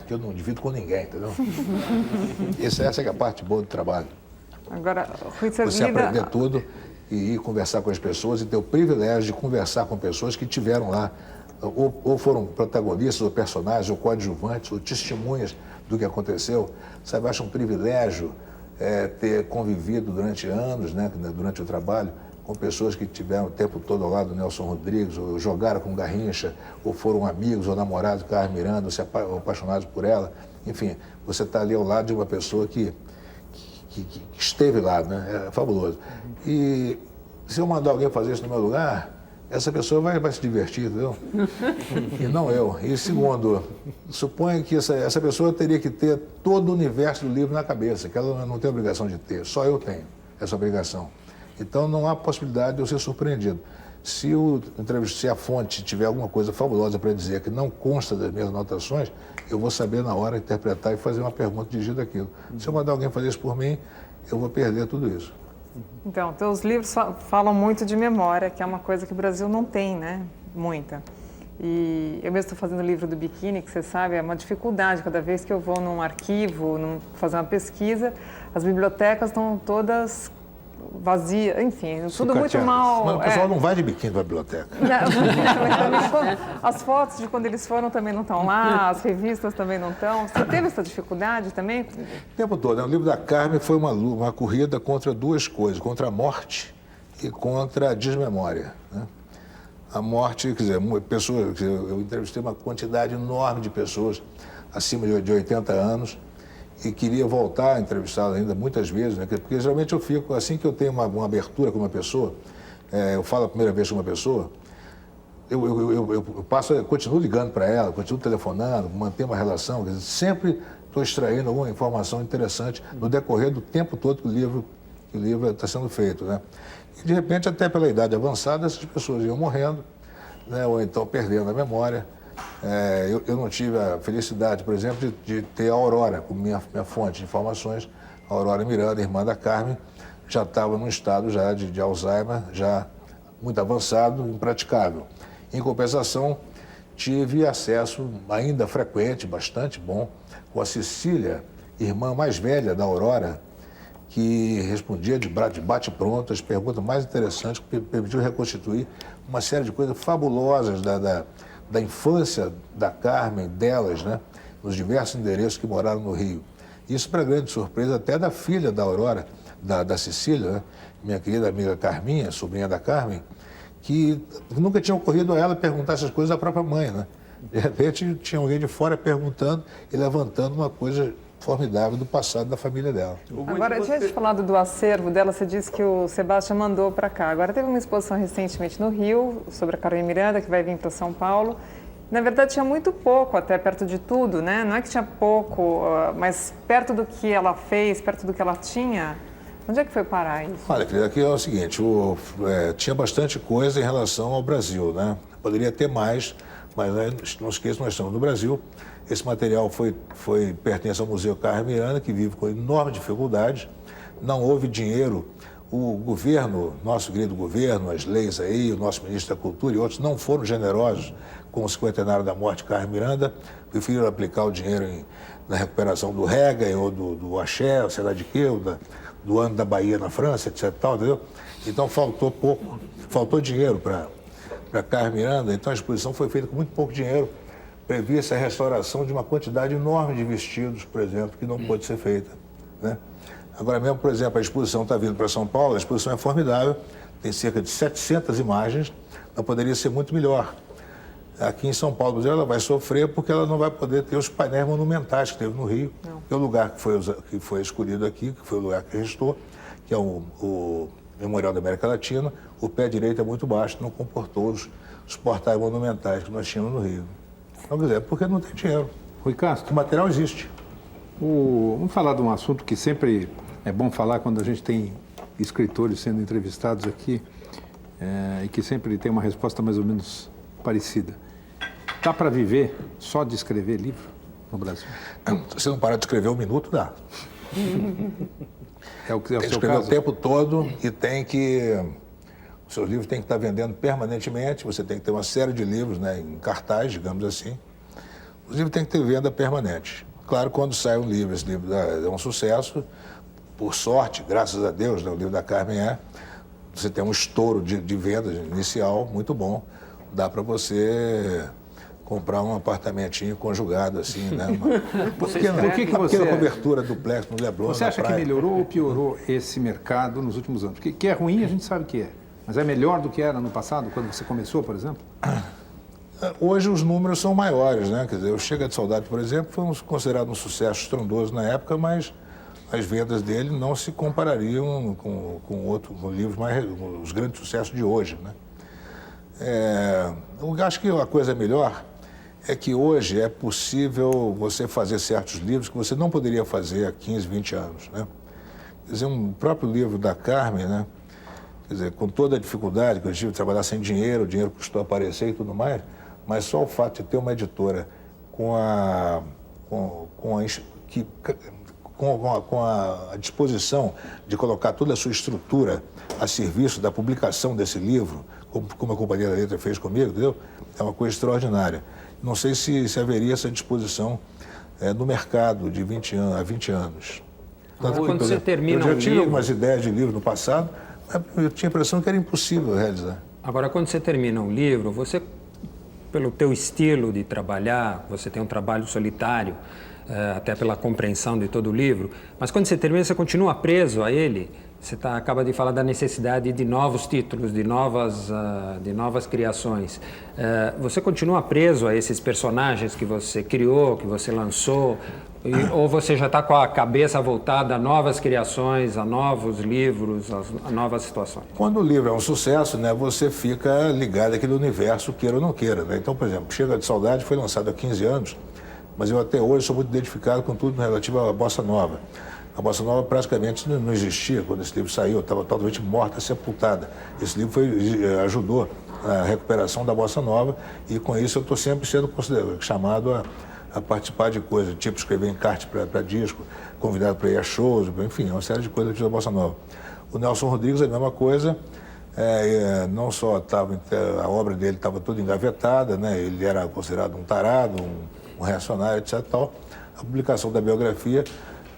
Speaker 14: que eu não divido com ninguém, entendeu? Essa é a parte boa do trabalho.
Speaker 8: Agora, Rui,
Speaker 14: você aprender tudo e ir conversar com as pessoas e ter o privilégio de conversar com pessoas que estiveram lá, ou foram protagonistas, ou personagens, ou coadjuvantes, ou testemunhas do que aconteceu. Sabe, eu acho um privilégio ter convivido durante anos, né, durante o trabalho, com pessoas que tiveram o tempo todo ao lado do Nelson Rodrigues, ou jogaram com Garrincha, ou foram amigos ou namorados de Carmen Miranda, ou se apaixonados por ela. Enfim, você está ali ao lado de uma pessoa que esteve lá, né? É fabuloso. E se eu mandar alguém fazer isso no meu lugar, essa pessoa vai se divertir, entendeu? E não eu. E segundo, suponho que essa pessoa teria que ter todo o universo do livro na cabeça, que ela não tem obrigação de ter, só eu tenho essa obrigação. Então não há possibilidade de eu ser surpreendido. Se a fonte tiver alguma coisa fabulosa para dizer que não consta das minhas anotações, eu vou saber na hora interpretar e fazer uma pergunta dirigida àquilo. Se eu mandar alguém fazer isso por mim, eu vou perder tudo isso.
Speaker 8: Então, teus livros falam muito de memória, que é uma coisa que o Brasil não tem, né? Muita. E eu mesmo estou fazendo o livro do biquíni, que você sabe, é uma dificuldade. Cada vez que eu vou num arquivo, fazer uma pesquisa, as bibliotecas estão todas vazias, enfim, tudo muito mal.
Speaker 14: Mas o pessoal não vai de biquíni para a biblioteca.
Speaker 8: As fotos de quando eles foram também não estão lá, as revistas também não estão. Você teve essa dificuldade também?
Speaker 14: O tempo todo, né? O livro da Carmen foi uma corrida contra duas coisas, contra a morte e contra a desmemória, né? a morte, quer dizer, pessoas, quer dizer, eu entrevistei uma quantidade enorme de pessoas acima de 80 anos e queria voltar a entrevistá-las ainda muitas vezes, né? Porque geralmente eu fico, assim que eu tenho uma abertura com uma pessoa, eu falo a primeira vez com uma pessoa, eu continuo ligando para ela, continuo telefonando, mantenho uma relação, quer dizer, sempre estou extraindo alguma informação interessante no decorrer do tempo todo que o livro está sendo feito, né? E, de repente, até pela idade avançada, essas pessoas iam morrendo, né? Ou então perdendo a memória. Eu não tive a felicidade, por exemplo, de ter a Aurora como minha fonte de informações. A Aurora Miranda, irmã da Carmen, já estava num estado já de Alzheimer, já muito avançado, impraticável. Em compensação, tive acesso ainda frequente, bastante bom, com a Cecília, irmã mais velha da Aurora, que respondia de bate-pronto as perguntas mais interessantes, que permitiu reconstituir uma série de coisas fabulosas da infância da Carmen, delas, né, nos diversos endereços que moraram no Rio. Isso para grande surpresa até da filha da Aurora, da Cecília, né, minha querida amiga Carminha, sobrinha da Carmen, que nunca tinha ocorrido a ela perguntar essas coisas à própria mãe, né? De repente tinha alguém de fora perguntando e levantando uma coisa formidável do passado da família dela.
Speaker 8: Agora, tinha te falado do acervo dela, você disse que o Sebastião mandou para cá. Agora, teve uma exposição recentemente no Rio, sobre a Carmen Miranda, que vai vir para São Paulo. Na verdade, tinha muito pouco, até perto de tudo, né? Não é que tinha pouco, mas perto do que ela fez, perto do que ela tinha. Onde é que foi parar isso?
Speaker 14: Olha, querida, aqui é o seguinte, tinha bastante coisa em relação ao Brasil, né? Poderia ter mais, mas não esqueça, nós estamos no Brasil. Esse material pertence ao Museu Carmen Miranda, que vive com enorme dificuldade. Não houve dinheiro. O governo, nosso querido governo, as leis aí, o nosso ministro da Cultura e outros não foram generosos com o 50º da morte de Carmen Miranda. Preferiram aplicar o dinheiro na recuperação do reggae ou do axé, ou sei lá de quê, do ano da Bahia na França, etc. Entendeu? Então faltou dinheiro para Carmen Miranda. Então a exposição foi feita com muito pouco dinheiro. Previa-se a restauração de uma quantidade enorme de vestidos, por exemplo, que não pôde ser feita, né? Agora mesmo, por exemplo, a exposição está vindo para São Paulo, a exposição é formidável, tem cerca de 700 imagens, mas poderia ser muito melhor. Aqui em São Paulo, ela vai sofrer porque ela não vai poder ter os painéis monumentais que teve no Rio, que é o lugar que foi escolhido aqui, que foi o lugar que restou, que é o Memorial da América Latina. O pé direito é muito baixo, não comportou os portais monumentais que nós tínhamos no Rio. Então, quer dizer, porque não tem dinheiro.
Speaker 1: Rui Castro.
Speaker 14: O material existe.
Speaker 1: Vamos falar de um assunto que sempre é bom falar quando a gente tem escritores sendo entrevistados aqui e que sempre tem uma resposta mais ou menos parecida. Dá para viver só de escrever livro no Brasil?
Speaker 14: Se você não parar de escrever um minuto, dá.
Speaker 1: É o que é o
Speaker 14: tem que
Speaker 1: seu
Speaker 14: escrever
Speaker 1: caso?
Speaker 14: O tempo todo e os seus livros têm que estar vendendo permanentemente, você tem que ter uma série de livros, né, em cartaz, digamos assim. Os livros têm que ter venda permanente. Claro, quando sai um livro, esse livro é um sucesso, por sorte, graças a Deus, né, o livro da Carmen você tem um estouro de vendas inicial muito bom, dá para você comprar um apartamentinho conjugado, assim, né? Uma pequena cobertura duplex no Leblon.
Speaker 1: Você acha que melhorou ou piorou esse mercado nos últimos anos? Porque que é ruim, a gente sabe que é. Mas é melhor do que era no passado, quando você começou, por exemplo?
Speaker 14: Hoje os números são maiores, né? Quer dizer, o Chega de Saudade, por exemplo, foi considerado um sucesso estrondoso na época, mas as vendas dele não se comparariam com livros os grandes sucessos de hoje, né? Eu acho que a coisa melhor é que hoje é possível você fazer certos livros que você não poderia fazer há 15, 20 anos, né? Quer dizer, um próprio livro da Carmen, né? Quer dizer, com toda a dificuldade que eu tive de trabalhar sem dinheiro, o dinheiro custou aparecer e tudo mais, mas só o fato de ter uma editora com a disposição de colocar toda a sua estrutura a serviço da publicação desse livro, como a Companhia da Letra fez comigo, entendeu? É uma coisa extraordinária. Não sei se haveria essa disposição no mercado de 20 anos.
Speaker 7: Mas quando você termina
Speaker 14: eu já tive algumas ideias de livro no passado, mas eu tinha a impressão que era impossível realizar.
Speaker 7: Agora, quando você termina um livro, você, pelo teu estilo de trabalhar, você tem um trabalho solitário, até pela compreensão de todo o livro, mas quando você termina, você continua preso a ele, Você acaba de falar da necessidade de novos títulos, de novas criações. Você continua preso a esses personagens que você criou, que você lançou? Ou você já está com a cabeça voltada a novas criações, a novos livros, a novas situações?
Speaker 14: Quando o livro é um sucesso, né, você fica ligado àquele universo, queira ou não queira. Né? Então, por exemplo, Chega de Saudade foi lançado há 15 anos, mas eu até hoje sou muito identificado com tudo relativo à Bossa Nova. A Bossa Nova praticamente não existia quando esse livro saiu, estava totalmente morta, sepultada. Esse livro ajudou a recuperação da Bossa Nova e com isso eu estou sempre sendo chamado a participar de coisas, tipo escrever encarte para disco, convidado para ir a shows, enfim, uma série de coisas da Bossa Nova. O Nelson Rodrigues é a mesma coisa, não só estava, a obra dele estava toda engavetada, né? Ele era considerado um tarado, um reacionário, etc. Tal. A publicação da biografia,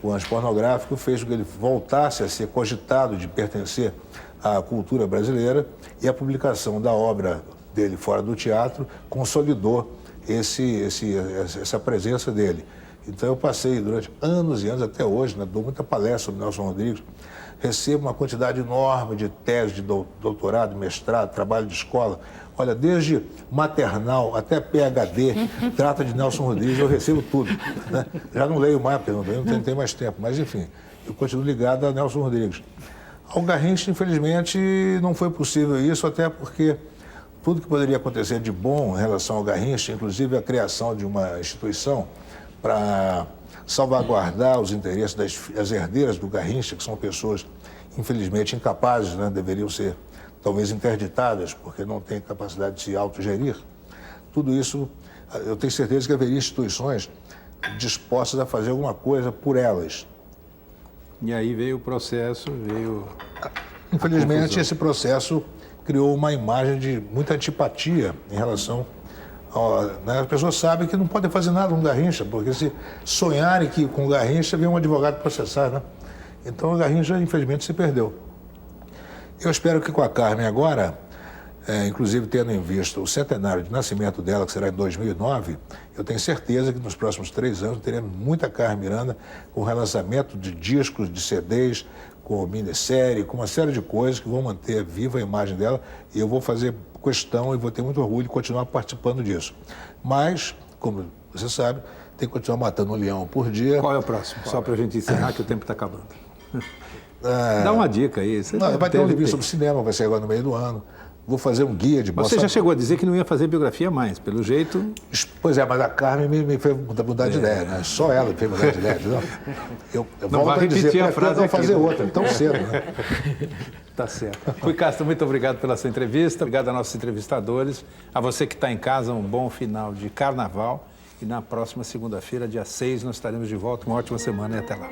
Speaker 14: o anti-pornográfico, fez com que ele voltasse a ser cogitado de pertencer à cultura brasileira e a publicação da obra dele fora do teatro consolidou essa presença dele. Então eu passei durante anos e anos, até hoje, né, dou muita palestra sobre Nelson Rodrigues, recebo uma quantidade enorme de teses de doutorado, mestrado, trabalho de escola. Olha, desde maternal até PhD, trata de Nelson Rodrigues, eu recebo tudo. Né? Já não leio mais, porque não tenho mais tempo, mas enfim, eu continuo ligado a Nelson Rodrigues. Ao Garrincha, infelizmente, não foi possível isso, até porque tudo que poderia acontecer de bom em relação ao Garrincha, inclusive a criação de uma instituição para salvaguardar os interesses das herdeiras do Garrincha, que são pessoas, infelizmente, incapazes, né? Deveriam ser talvez interditadas, porque não têm capacidade de se autogerir. Tudo isso, eu tenho certeza que haveria instituições dispostas a fazer alguma coisa por elas.
Speaker 1: E aí veio o processo,
Speaker 14: Infelizmente, esse processo criou uma imagem de muita antipatia em relação né? As pessoas sabem que não podem fazer nada com o Garrincha, porque se sonharem que com o Garrincha vem um advogado processar, né? Então o Garrincha, infelizmente, se perdeu. Eu espero que com a Carmen agora, inclusive tendo em vista o centenário de nascimento dela, que será em 2009, eu tenho certeza que nos próximos 3 anos teremos muita Carmen Miranda com relançamento de discos, de CDs, com minissérie, com uma série de coisas que vão manter viva a imagem dela e eu vou fazer questão e vou ter muito orgulho de continuar participando disso. Mas, como você sabe, tem que continuar matando um leão por dia.
Speaker 1: Qual é o próximo? Só para a gente encerrar, que o tempo está acabando. Dá uma dica aí.
Speaker 14: Vai ter um livro sobre cinema, vai ser agora no meio do ano. Vou fazer um guia de bossa nova.
Speaker 1: Você já chegou a dizer que não ia fazer biografia mais, pelo jeito...
Speaker 14: Pois é, mas a Carmen me fez mudar de ideia, né? Só ela me fez mudar de ideia. Eu
Speaker 1: não vai repetir a frase
Speaker 14: não fazer outra, tão cedo, né?
Speaker 1: Tá certo. Rui Castro, muito obrigado pela sua entrevista. Obrigado a nossos entrevistadores. A você que está em casa, um bom final de carnaval. E na próxima segunda-feira, dia 6, nós estaremos de volta. Uma ótima semana e até lá.